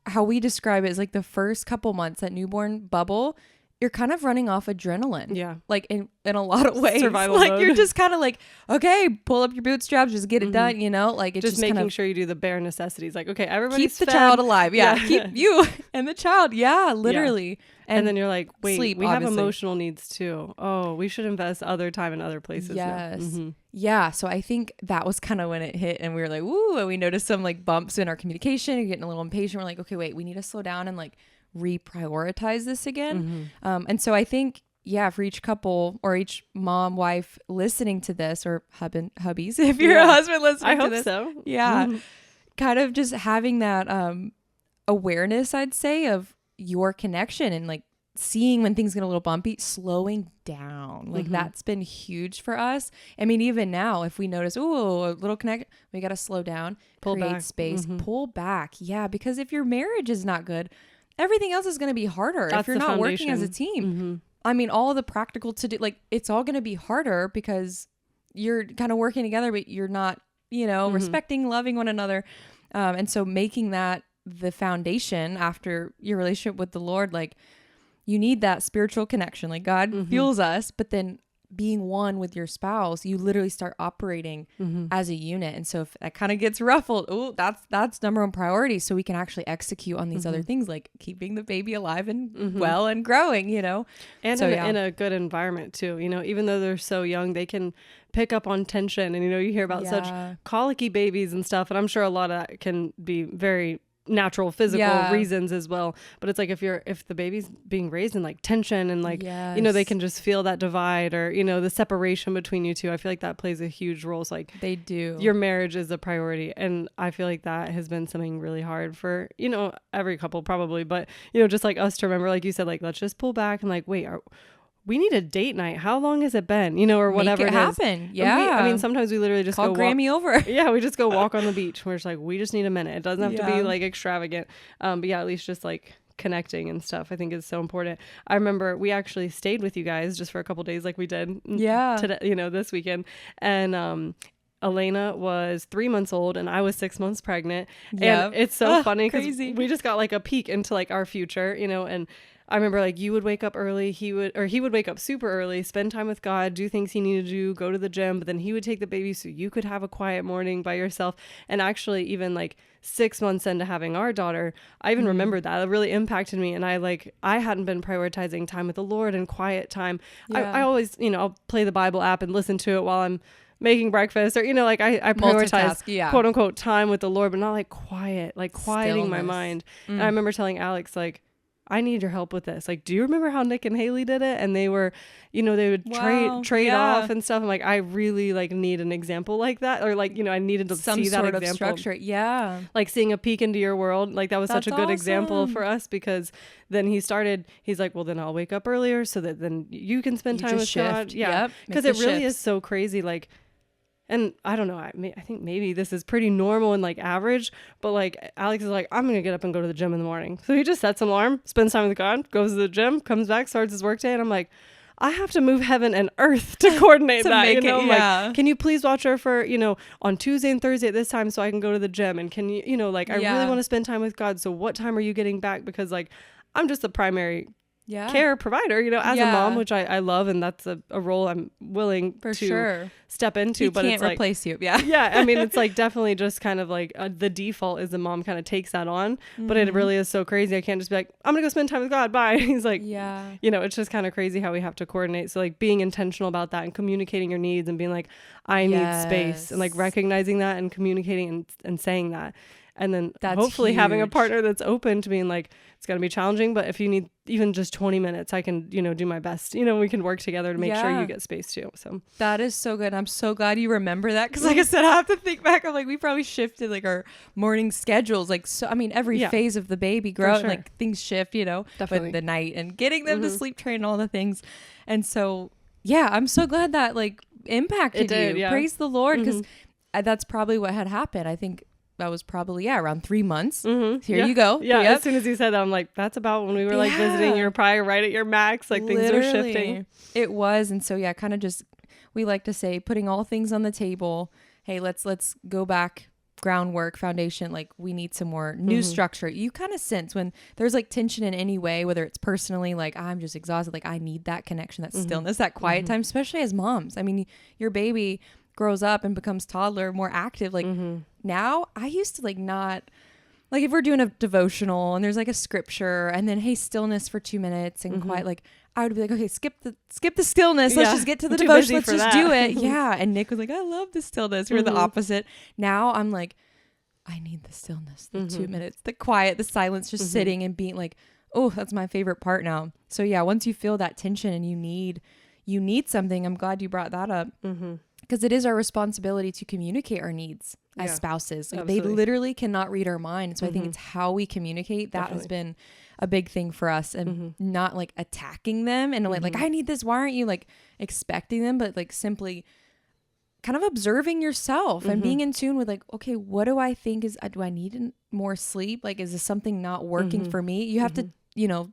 How we describe it is like the first couple months, that newborn bubble, you're kind of running off adrenaline. Yeah. Like in a lot of ways. Survival like mode. You're just kind of like, okay, pull up your bootstraps, just get it done, you know? Like it's just making kind of sure you do the bare necessities. Like, okay, everybody's keep the child alive. Yeah. Keep you and the child. Yeah, literally. Yeah. And then you're like, wait, sleep, we obviously have emotional needs too. Oh, we should invest other time in other places. Yes. Yeah. So I think that was kind of when it hit, and we were like, woo, and we noticed some like bumps in our communication. You're getting a little impatient. We're like, okay, wait, we need to slow down and like reprioritize this again. And so I think, for each couple or each mom, wife listening to this, or hubbies, if you're a husband listening to this. I hope so. Yeah. Kind of just having that awareness, I'd say, of your connection, and like seeing when things get a little bumpy, slowing down. Like that's been huge for us. I mean, even now, if we notice, a little connect, we got to slow down, create back. Space, pull back. Yeah. Because if your marriage is not good, everything else is going to be harder. That's if you're not foundation. Working as a team. I mean, all the practical to do, like it's all going to be harder because you're kind of working together, but you're not, respecting, loving one another. And so making that the foundation after your relationship with the Lord, like you need that spiritual connection. Like God fuels us, but then being one with your spouse, you literally start operating as a unit. And so if that kind of gets ruffled, that's number one priority. So we can actually execute on these other things, like keeping the baby alive and well and growing, And so, in a good environment too, even though they're so young, they can pick up on tension, and, you hear about such colicky babies and stuff. And I'm sure a lot of that can be very natural physical reasons as well, but it's like if the baby's being raised in like tension and like they can just feel that divide, or the separation between you two. I feel like that plays a huge role. So like they do, your marriage is a priority, and I feel like that has been something really hard for every couple probably, but just like us to remember, like you said, like let's just pull back and like wait, we need a date night. How long has it been? Or whatever it happen. Yeah. I mean, sometimes we literally just call Grammy over. Yeah. We just go walk on the beach. We're just like, we just need a minute. It doesn't have to be like extravagant. But at least just like connecting and stuff, I think is so important. I remember we actually stayed with you guys just for a couple days, like we did today, this weekend. And, Elena was 3 months old and I was 6 months pregnant. And it's so funny because we just got like a peek into like our future, and I remember like you would wake up early, he would wake up super early, spend time with God, do things he needed to do, go to the gym, but then he would take the baby so you could have a quiet morning by yourself. And actually even like 6 months into having our daughter, I even remembered that. It really impacted me. And I hadn't been prioritizing time with the Lord and quiet time. I always, I'll play the Bible app and listen to it while I'm making breakfast, or I prioritize quote unquote time with the Lord, but not like quiet, like quieting my mind. And I remember telling Alex, like, I need your help with this. Like, do you remember how Nick and Haley did it? And they were, they would trade off and stuff. I'm like, I really like need an example like that, or like, I needed to see that example. Some sort of structure. Yeah. Like seeing a peek into your world. Like that was such a good example for us, because then he's like, well, then I'll wake up earlier so that then you can spend time with God. Yeah. Because it really is so crazy. Like, and I don't know, I think maybe this is pretty normal and like average, but like Alex is like, I'm going to get up and go to the gym in the morning. So he just sets an alarm, spends time with God, goes to the gym, comes back, starts his workday. And I'm like, I have to move heaven and earth to coordinate that. Like, can you please watch her for, on Tuesday and Thursday at this time so I can go to the gym? And can you, I really want to spend time with God. So what time are you getting back? Because like, I'm just the primary care provider, as a mom, which I love, and that's a role I'm willing to step into. But can't it's like, replace you. I mean, it's like definitely just kind of like the default is the mom kind of takes that on, but it really is so crazy. I can't just be like, I'm gonna go spend time with God, bye. He's like, it's just kind of crazy how we have to coordinate. So like being intentional about that and communicating your needs and being like, I need space, and like recognizing that and communicating and saying that. And then That's hopefully having a huge. partner that's open to being like, it's going to be challenging, but if you need even just 20 minutes, I can, do my best. We can work together to make sure you get space too. So that is so good. I'm so glad you remember that. Cause like I said, I have to think back. I'm like, we probably shifted like our morning schedules. Like, so, I mean, every phase of the baby growth, like things shift, Definitely. with the night and getting them to sleep train and all the things. And so, yeah, I'm so glad that like impacted It did, you. yeah. Praise the Lord. Cause that's probably what had happened. I think that was probably, around 3 months. Here you go. Yeah. Yep. As soon as you said that, I'm like, that's about when we were like visiting. You were probably right at your max. Like things were shifting. It was. And so, yeah, kind of just, we like to say putting all things on the table. Hey, let's go back, groundwork, foundation. Like we need some more new structure. You kind of sense when there's like tension in any way, whether it's personally, like I'm just exhausted. Like I need that connection, that stillness, that quiet time, especially as moms. I mean, your baby grows up and becomes toddler, more active. Like now I used to like not, like if we're doing a devotional and there's like a scripture and then, hey, stillness for 2 minutes and quiet, like I would be like, okay, skip the stillness. Let's just get to the devotion. Let's just do it. Yeah. And Nick was like, I love the stillness. We're the opposite. Now I'm like, I need the stillness, the 2 minutes, the quiet, the silence, just sitting and being like, oh, that's my favorite part now. So yeah, once you feel that tension and you need something, I'm glad you brought that up. Because it is our responsibility to communicate our needs as spouses. Like, they literally cannot read our mind. So I think it's how we communicate that has been a big thing for us, and not like attacking them and like, I need this. Why aren't you like expecting them? But like simply kind of observing yourself and being in tune with like, okay, what do I think do I need more sleep? Like, is this something not working for me? You have to,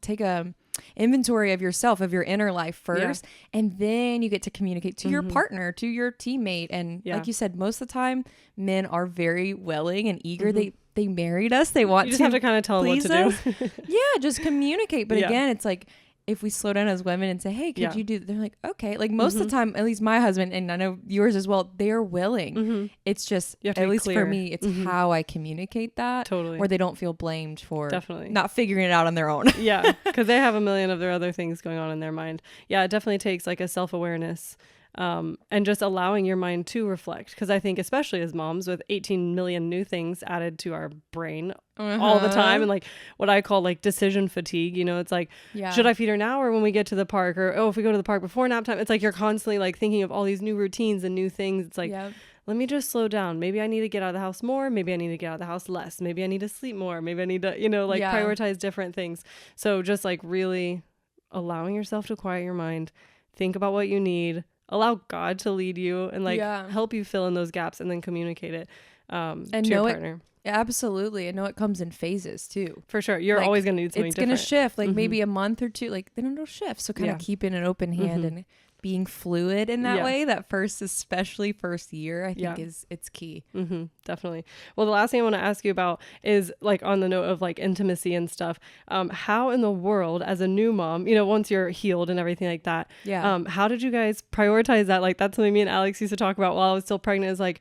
take a inventory of yourself, of your inner life first, and then you get to communicate to your partner, to your teammate. And like you said, most of the time men are very willing and eager. They married us. They want you just have to kind of tell them what to do. Yeah, just communicate. But again, it's like, if we slow down as women and say, hey, could you do, they're like, okay. Like most of the time, at least my husband, and I know yours as well, they are willing. It's just, at least for me, it's how I communicate that. Totally. Where they don't feel blamed for Definitely not figuring it out on their own. Yeah. Because they have a million of their other things going on in their mind. Yeah. It definitely takes like a self-awareness. And just allowing your mind to reflect. Because I think, especially as moms, with 18 million new things added to our brain all the time, and like what I call like decision fatigue, it's like, should I feed her now or when we get to the park? Or, if we go to the park before nap time? It's like you're constantly like thinking of all these new routines and new things. It's like, let me just slow down. Maybe I need to get out of the house more. Maybe I need to get out of the house less. Maybe I need to sleep more. Maybe I need to, prioritize different things. So just like really allowing yourself to quiet your mind, think about what you need, allow God to lead you and like help you fill in those gaps, and then communicate it and to your partner. Absolutely. I know it comes in phases too. For sure. You're always going to need something different. It's going to shift, like maybe a month or two, like then it'll shift. So kind of keeping an open hand and being fluid in that way, that especially first year, I think it's key. Definitely. Well, the last thing I want to ask you about is like on the note of like intimacy and stuff. How in the world, as a new mom, once you're healed and everything like that, how did you guys prioritize that? Like that's something me and Alex used to talk about while I was still pregnant, is like,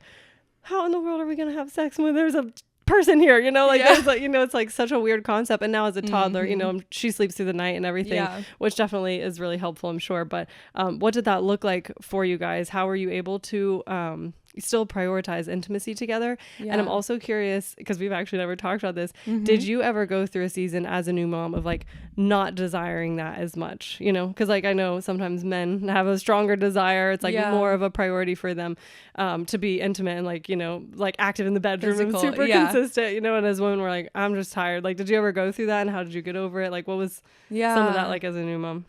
how in the world are we going to have sex when there's a person here, there's like, it's like such a weird concept. And now as a toddler, she sleeps through the night and everything, which definitely is really helpful, I'm sure. But what did that look like for you guys? How were you able to still prioritize intimacy together? And I'm also curious, because we've actually never talked about this, did you ever go through a season as a new mom of like not desiring that as much, because like I know sometimes men have a stronger desire. It's like more of a priority for them to be intimate and like, like active in the bedroom and super consistent, and as women we're like, I'm just tired. Like, did you ever go through that, and how did you get over it? Like, what was some of that like as a new mom?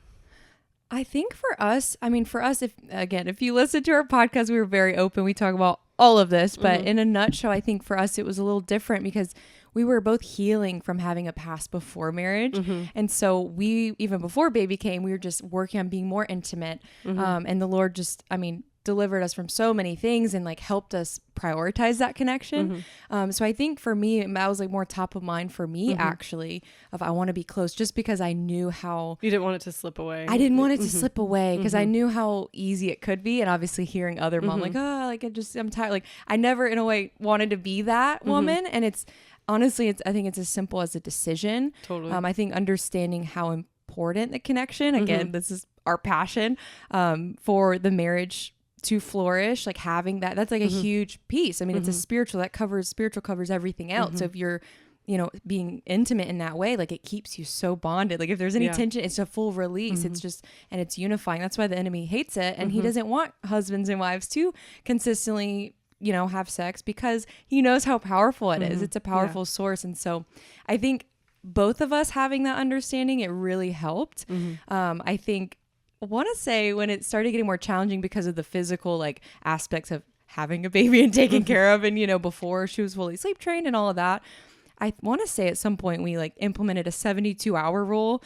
I think for us, if you listen to our podcast, we were very open. We talk about all of this, but in a nutshell, I think for us, it was a little different because we were both healing from having a past before marriage. And so we, even before baby came, we were just working on being more intimate. And the Lord just, delivered us from so many things and like helped us prioritize that connection. So I think for me, that was like more top of mind for me actually, of I want to be close, just because I knew how you didn't want it to slip away. I didn't want it to slip away because I knew how easy it could be. And obviously hearing other mom like, I'm tired. Like I never in a way wanted to be that woman. And it's honestly, I think it's as simple as a decision. Totally. I think understanding how important the connection, again, this is our passion, for the marriage to flourish, like having that's like a huge piece. I mean, it's a spiritual covers everything else. So if you're, being intimate in that way, like it keeps you so bonded. Like if there's any tension, it's a full release. It's just, and it's unifying. That's why the enemy hates it. And he doesn't want husbands and wives to consistently, have sex, because he knows how powerful it is. It's a powerful source. And so I think both of us having that understanding, it really helped. I think, I want to say when it started getting more challenging because of the physical like aspects of having a baby and taking care of, and before she was fully sleep trained and all of that, I want to say at some point we like implemented a 72-hour rule,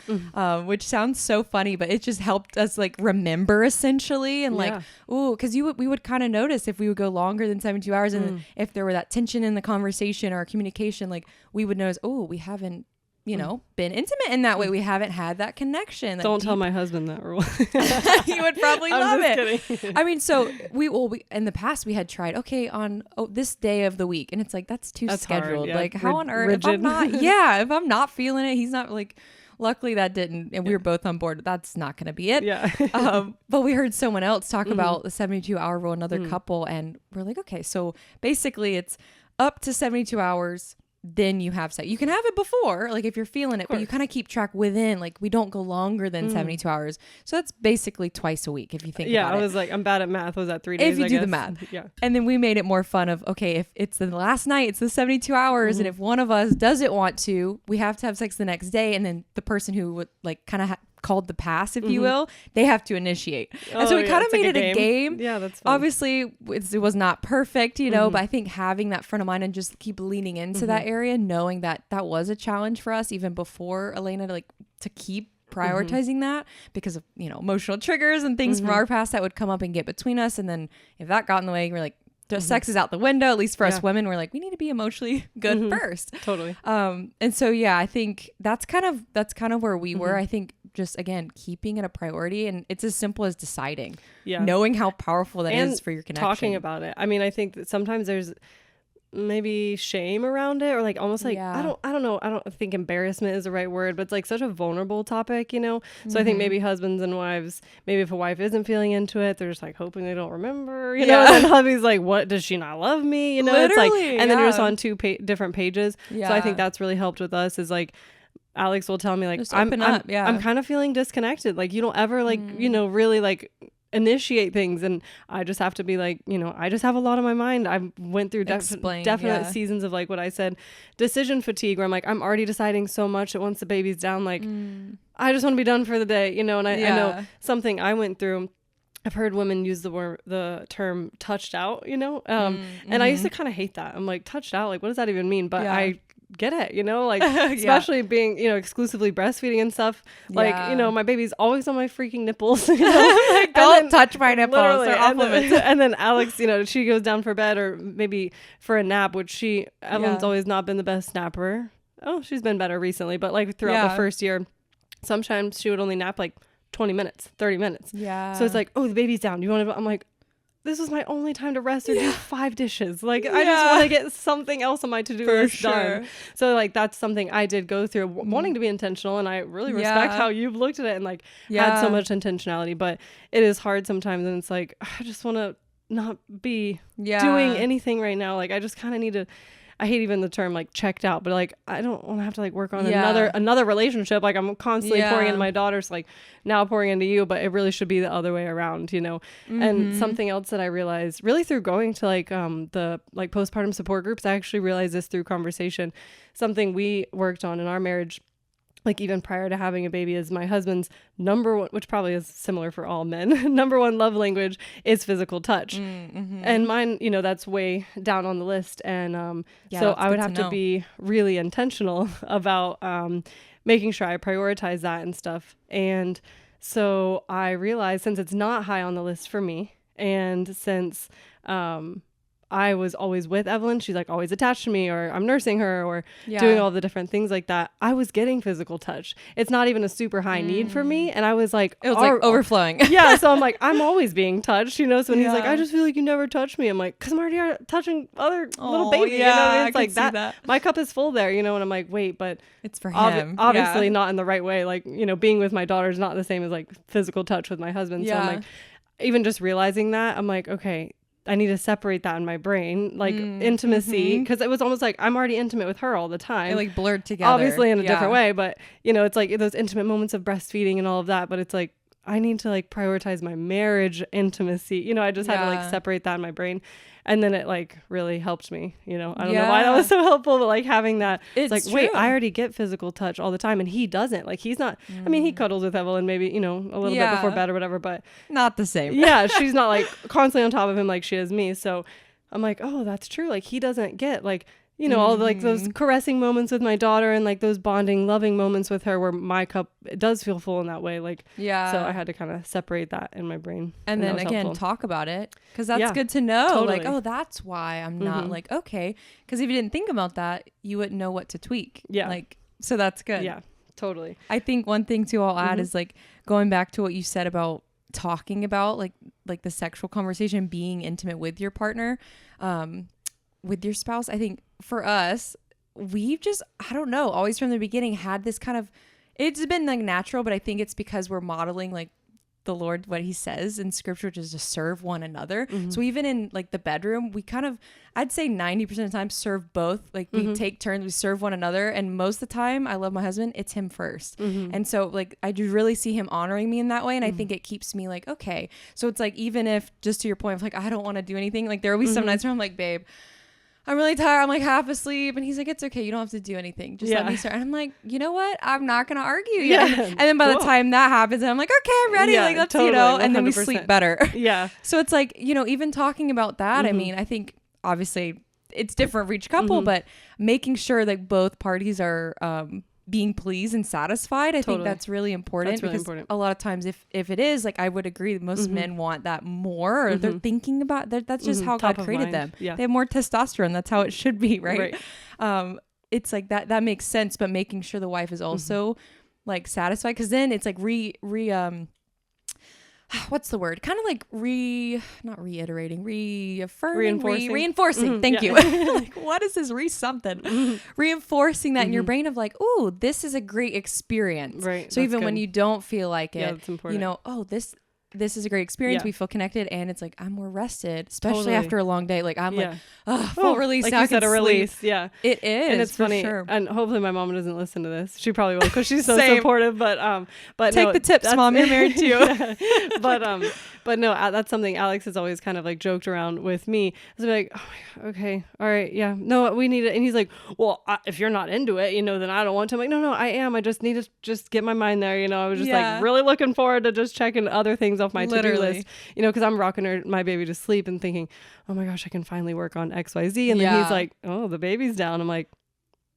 which sounds so funny, but it just helped us like remember essentially. And like, because we would kind of notice if we would go longer than 72 hours and if there were that tension in the conversation or communication, like we would notice, we haven't, been intimate in that way. We haven't had that connection. Don't tell my husband that rule. He would probably love it. Kidding. I mean, so we in the past we had tried, on this day of the week. And it's like, that's scheduled. Hard, yeah. Like how on earth, if I'm not feeling it, he's not like, luckily that didn't, and we were both on board. That's not going to be it. Yeah. But we heard someone else talk about the 72-hour rule, another couple. And we're like, okay, so basically it's up to 72 hours. Then you have sex. You can have it before, like if you're feeling it, but you kind of keep track within, like we don't go longer than 72 hours. So that's basically twice a week if you think about it. Yeah, I was like, I'm bad at math. Was that 3 days? If you do the math. Yeah. And then we made it more fun of, okay, if it's the last night, it's the 72 hours. And if one of us doesn't want to, we have to have sex the next day. And then the person who would like kind of called the pass, if you will, they have to initiate. And so we kind of made it a game. Yeah, that's fun. Obviously, it was not perfect, but I think having that front of mind and just keep leaning into that area, knowing that that was a challenge for us even before Elena, to keep prioritizing that because of, emotional triggers and things from our past that would come up and get between us. And then if that got in the way, we're like, sex is out the window, at least for us women. We're like, we need to be emotionally good first. Totally. And so, I think that's kind of where we were. I think just, again, keeping it a priority, and it's as simple as deciding, knowing how powerful that is for your connection. Talking about it. I mean, I think that sometimes there's maybe shame around it, or like almost like I don't know, I don't think embarrassment is the right word, but it's like such a vulnerable topic, so I think maybe husbands and wives, maybe if a wife isn't feeling into it, they're just like hoping they don't remember, and then hubby's like, what, does she not love me, Literally, it's like, and then you're just on two different pages. So I think that's really helped with us, is like Alex will tell me like, I'm kind of feeling disconnected, like you don't ever like really like initiate things, and I just have to be like, I just have a lot on my mind. I went through definite seasons of like what I said, decision fatigue, where I'm like, I'm already deciding so much that once the baby's down, like I just want to be done for the day, and I know something I went through. I've heard women use the term touched out, and I used to kind of hate that. I'm like, touched out, like what does that even mean? But I get it, like especially being exclusively breastfeeding and stuff, like my baby's always on my freaking nipples, like, don't touch my nipples, and then Alex, she goes down for bed or maybe for a nap, which Evelyn's always not been the best napper. She's been better recently, but like throughout the first year, sometimes she would only nap like 20 minutes, 30 minutes. So it's like, the baby's down, you want to, I'm like, this is my only time to rest or do 5 dishes. Like, I just want to get something else on my to-do list done. So, like, that's something I did go through, wanting to be intentional. And I really respect how you've looked at it and, like, had so much intentionality. But it is hard sometimes. And it's like, I just want to not be doing anything right now. Like, I just kind of need to... I hate even the term like checked out, but like I don't want to have to like work on another relationship. Like I'm constantly pouring into my daughters, like now pouring into you, but it really should be the other way around, And something else that I realized really through going to like the like postpartum support groups, I actually realized this through conversation. Something we worked on in our marriage, like even prior to having a baby, is my husband's number one, which probably is similar for all men, number one love language is physical touch. And mine, that's way down on the list. And so I would have to be really intentional about making sure I prioritize that and stuff. And so I realized, since it's not high on the list for me, and since I was always with Evelyn, she's like always attached to me, or I'm nursing her, or doing all the different things like that, I was getting physical touch. It's not even a super high need for me. And I was like, it was like overflowing. So I'm like, I'm always being touched, So when he's like, I just feel like you never touch me, I'm like, because I'm already touching other little baby. It's like that. My cup is full there, and I'm like, wait, but it's for him. Obviously not in the right way. Like, being with my daughter is not the same as like physical touch with my husband. So I'm like, even just realizing that, I'm like, okay, I need to separate that in my brain, like intimacy, because it was almost like I'm already intimate with her all the time. It like blurred together. Obviously in a different way, but it's like those intimate moments of breastfeeding and all of that. But it's like, I need to like prioritize my marriage intimacy. I just had to like separate that in my brain. And then it like really helped me, I don't know why that was so helpful, but like having that, it's like, wait, I already get physical touch all the time. And he doesn't. Like, he's not, I mean, he cuddles with Evelyn maybe, a little bit before bed or whatever, but not the same. Yeah. She's not like constantly on top of him like she is me. So I'm like, oh, that's true. Like, he doesn't get like, all the, like those caressing moments with my daughter and like those bonding, loving moments with her where my cup, it does feel full in that way. Like, so I had to kind of separate that in my brain. And then again, talk about it, because that's good to know. Totally. Like, oh, that's why I'm not like, okay. Because if you didn't think about that, you wouldn't know what to tweak. Yeah. Like, so that's good. Yeah, totally. I think one thing too I'll add is like going back to what you said about talking about like the sexual conversation, being intimate with your partner, with your spouse. I think for us, we've just, I don't know, always from the beginning had this kind of, it's been like natural, but I think it's because we're modeling like the Lord, what he says in scripture, which is to serve one another. So even in like the bedroom, we kind of, I'd say 90% of the time serve both. Like we take turns, we serve one another. And most of the time, I love my husband, it's him first. And so like, I do really see him honoring me in that way. And I think it keeps me like, okay. So it's like, even if, just to your point, like, I don't want to do anything, like there will be some nights where I'm like, babe, I'm really tired. I'm like half asleep. And he's like, it's okay. You don't have to do anything. Just let me start. And I'm like, you know what? I'm not going to argue yet. And then by the time that happens, I'm like, okay, I'm ready. Like, let's, totally, and then we sleep better. Yeah. So it's like, even talking about that, I mean, I think obviously it's different for each couple, but making sure that both parties are, being pleased and satisfied. I think that's really important. That's really important. A lot of times if it is, like, I would agree, most men want that more, or they're thinking about that. That's just how God created them. Yeah. They have more testosterone. That's how it should be. Right. It's like that makes sense, but making sure the wife is also like satisfied. 'Cause then it's like what's the word? Kind of like not reiterating, reaffirming, reinforcing. Thank you. Like, what is this? Something. Reinforcing that in your brain of like, ooh, this is a great experience. Right. So even when you don't feel like it, that's important. Oh, this is a great experience. Yeah. We feel connected, and it's like, I'm more rested, especially after a long day. Like, I'm like, full release. Like you said, a release. Yeah, it is. And it's funny. Sure. And hopefully my mom doesn't listen to this. She probably will, because she's so supportive. But take the tips, Mom. You're married too. But no, that's something Alex has always kind of like joked around with me. It's like, oh my God, okay, all right, yeah, no, we need it. And he's like, well, if you're not into it, then I don't want to. I'm like, no, I am. I just need to just get my mind there. I was just like really looking forward to just checking other things off my to-do list. Because I'm rocking my baby to sleep and thinking, oh my gosh, I can finally work on XYZ. And then he's like, oh, the baby's down. I'm like,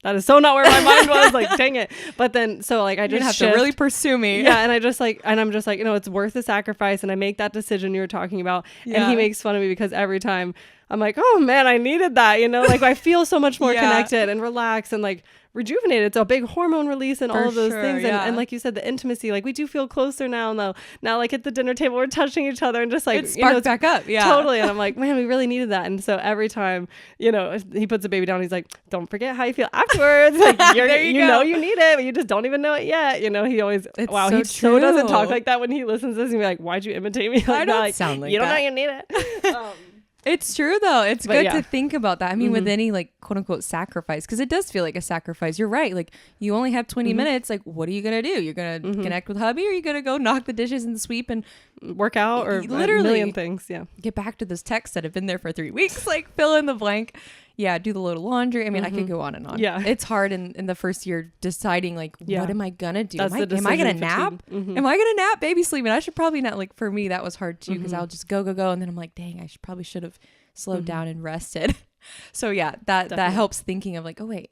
that is so not where my mind was. Like, dang it. But then, so like, I just have to really pursue me. Yeah. And I'm just like, it's worth the sacrifice. And I make that decision you were talking about. Yeah. And he makes fun of me because every time I'm like, oh man, I needed that. Like, I feel so much more connected and relaxed and like rejuvenated. It's a big hormone release and all of those things. And like you said, the intimacy, like we do feel closer now. Now like at the dinner table, we're touching each other and just like, it sparked back up. Yeah, totally. And I'm like, man, we really needed that. And so every time, he puts the baby down, he's like, don't forget how you feel afterwards. Like, you know you need it, but you just don't even know it yet. He always, he so doesn't talk like that when he listens to this. And be like, why'd you imitate me? Like, I don't sound like you don't that. know you need it. It's true though. It's good to think about that. I mean, with any like quote unquote sacrifice, because it does feel like a sacrifice. You're right. Like, you only have 20 minutes. Like, what are you going to do? You're going to connect with hubby, or you're going to go knock the dishes and sweep and work out, or literally a million things. Yeah. Get back to those texts that have been there for 3 weeks. Like, fill in the blank. Yeah. Do the load of laundry. I mean, I could go on and on. Yeah. It's hard in the first year deciding like, what am I going to do? Am I going to nap? Am I going to nap? Baby sleeping. I should probably not. Like, for me, that was hard too, because I'll just go. And then I'm like, dang, I probably should have slowed down and rested. So yeah, that helps thinking of like, oh wait,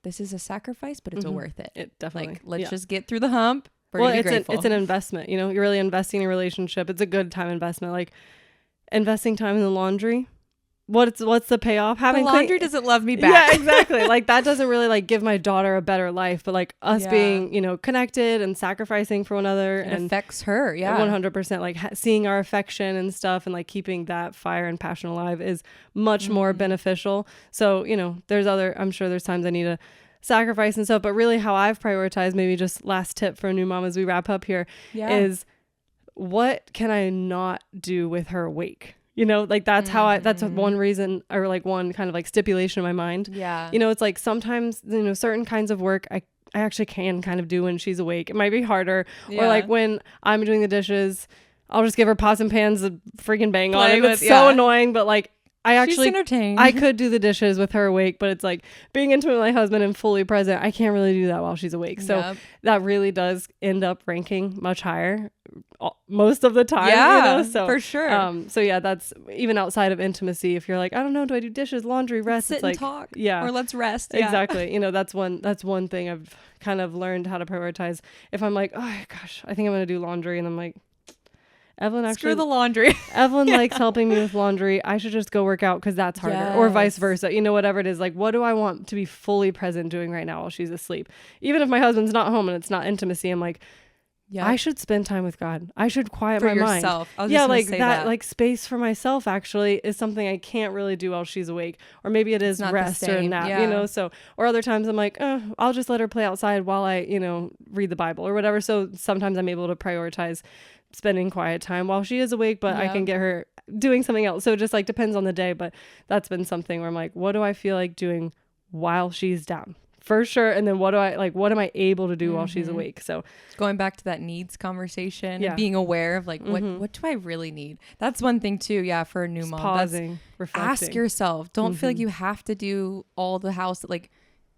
this is a sacrifice, but it's worth it. It definitely. Like, let's just get through the hump. It's an investment. You're really investing in a relationship. It's a good time investment. Like, investing time in the laundry. What's the payoff? Having the laundry doesn't love me back. Yeah, exactly. Like, that doesn't really like give my daughter a better life, but like us being, connected and sacrificing for one another, and affects her. Yeah. 100%. Like, seeing our affection and stuff, and like keeping that fire and passion alive is much more beneficial. So, I'm sure there's times I need to sacrifice and stuff, but really how I've prioritized, maybe just last tip for a new mom as we wrap up here, is what can I not do with her awake? You know, like that's how that's one reason, or like one kind of like stipulation in my mind. Yeah. You know, it's like sometimes, you know, certain kinds of work I actually can kind of do when she's awake. It might be harder. Or like when I'm doing the dishes, I'll just give her pots and pans a freaking bang on it. It's so annoying, but like she's entertained. I could do the dishes with her awake, but it's like being intimate with my husband and fully present. I can't really do that while she's awake. So that really does end up ranking much higher most of the time. Yeah, you know? So, for sure. So yeah, that's even outside of intimacy. If you're like, I don't know, do I do dishes, laundry, rest? Sit it's like, and talk. Yeah. Or let's rest. Exactly. You know, that's one thing I've kind of learned how to prioritize. If I'm like, oh gosh, I think I'm going to do laundry. And I'm like, Evelyn actually screw the laundry. Evelyn likes helping me with laundry. I should just go work out because that's harder, or vice versa. You know, whatever it is. Like, what do I want to be fully present doing right now while she's asleep? Even if my husband's not home and it's not intimacy, I'm like, I should spend time with God. I should quiet my mind. Like that, like space for myself actually is something I can't really do while she's awake. Or maybe it is rest or nap, you know. So, or other times I'm like, I'll just let her play outside while I, you know, read the Bible or whatever. So sometimes I'm able to prioritize spending quiet time while she is awake, but I can get her doing something else. So it just like depends on the day, but that's been something where I'm like, what do I feel like doing while she's down? For sure. And then what am I able to do while she's awake? So going back to that needs conversation, and being aware of like, what do I really need? That's one thing too. Yeah. For a new mom, pausing, reflecting. Ask yourself, don't feel like you have to do all the house. Like,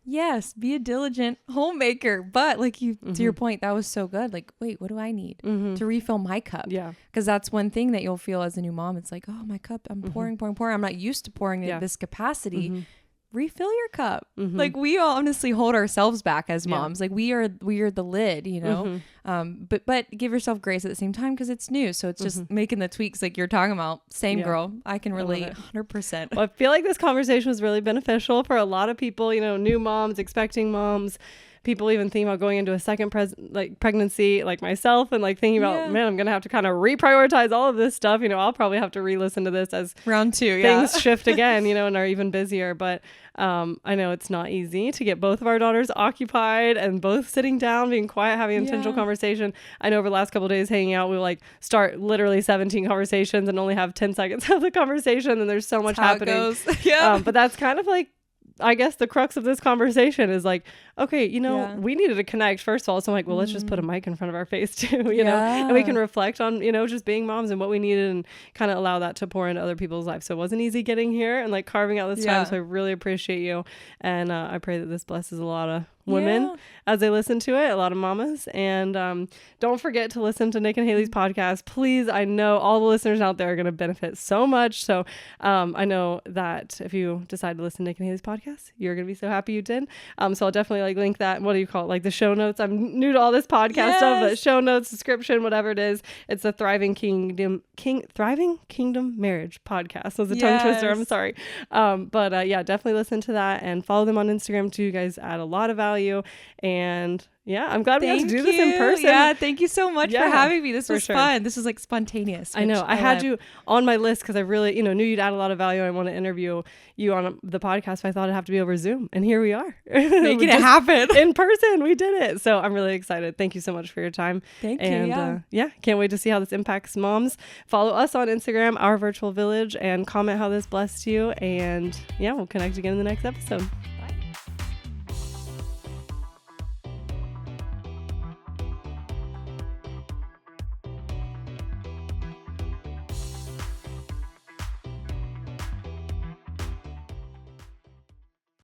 yes, be a diligent homemaker, but like to your point, that was so good. Like, wait, what do I need to refill my cup? Yeah. Cause that's one thing that you'll feel as a new mom. It's like, oh, my cup, I'm pouring. I'm not used to pouring in this capacity. Refill your cup. Like, we all honestly hold ourselves back as moms. Like, we are the lid, you know. But give yourself grace at the same time because it's new. So it's just making the tweaks like you're talking about. Same girl. I can relate 100%. Well, I feel like this conversation was really beneficial for a lot of people, you know, new moms, expecting moms. People even think about going into a second pregnancy like myself, and like thinking about, man, I'm going to have to kind of reprioritize all of this stuff. You know, I'll probably have to re-listen to this as round 2, things shift again, you know, and are even busier. But I know it's not easy to get both of our daughters occupied and both sitting down, being quiet, having intentional conversation. I know over the last couple of days hanging out, we like start literally 17 conversations and only have 10 seconds of the conversation. And there's so much happening. But that's kind of like, I guess the crux of this conversation is like, okay, you know, we needed to connect first of all. So I'm like, well, let's just put a mic in front of our face too, you know, and we can reflect on, you know, just being moms and what we needed and kind of allow that to pour into other people's lives. So it wasn't easy getting here and like carving out this time. So I really appreciate you. And I pray that this blesses a lot of women as they listen to it, a lot of mamas. And don't forget to listen to Nick and Haley's podcast. Please, I know all the listeners out there are going to benefit so much. So I know that if you decide to listen to Nick and Haley's podcast, you're going to be so happy you did. So I'll definitely like link that. What do you call it? Like the show notes. I'm new to all this podcast stuff, but show notes, description, whatever it is. It's the Thriving Kingdom Marriage podcast. So it's a tongue twister. I'm sorry. But definitely listen to that and follow them on Instagram too. You guys add a lot of value. And I'm glad we got to do this in person. Yeah, thank you so much for having me. This was fun. This was like spontaneous. I know. I had you on my list because I really, knew you'd add a lot of value. I want to interview you on the podcast. But I thought it'd have to be over Zoom, and here we are, making it happen in person. We did it, so I'm really excited. Thank you so much for your time. Thank you. And can't wait to see how this impacts moms. Follow us on Instagram, Our Virtual Village, and comment how this blessed you. And we'll connect again in the next episode.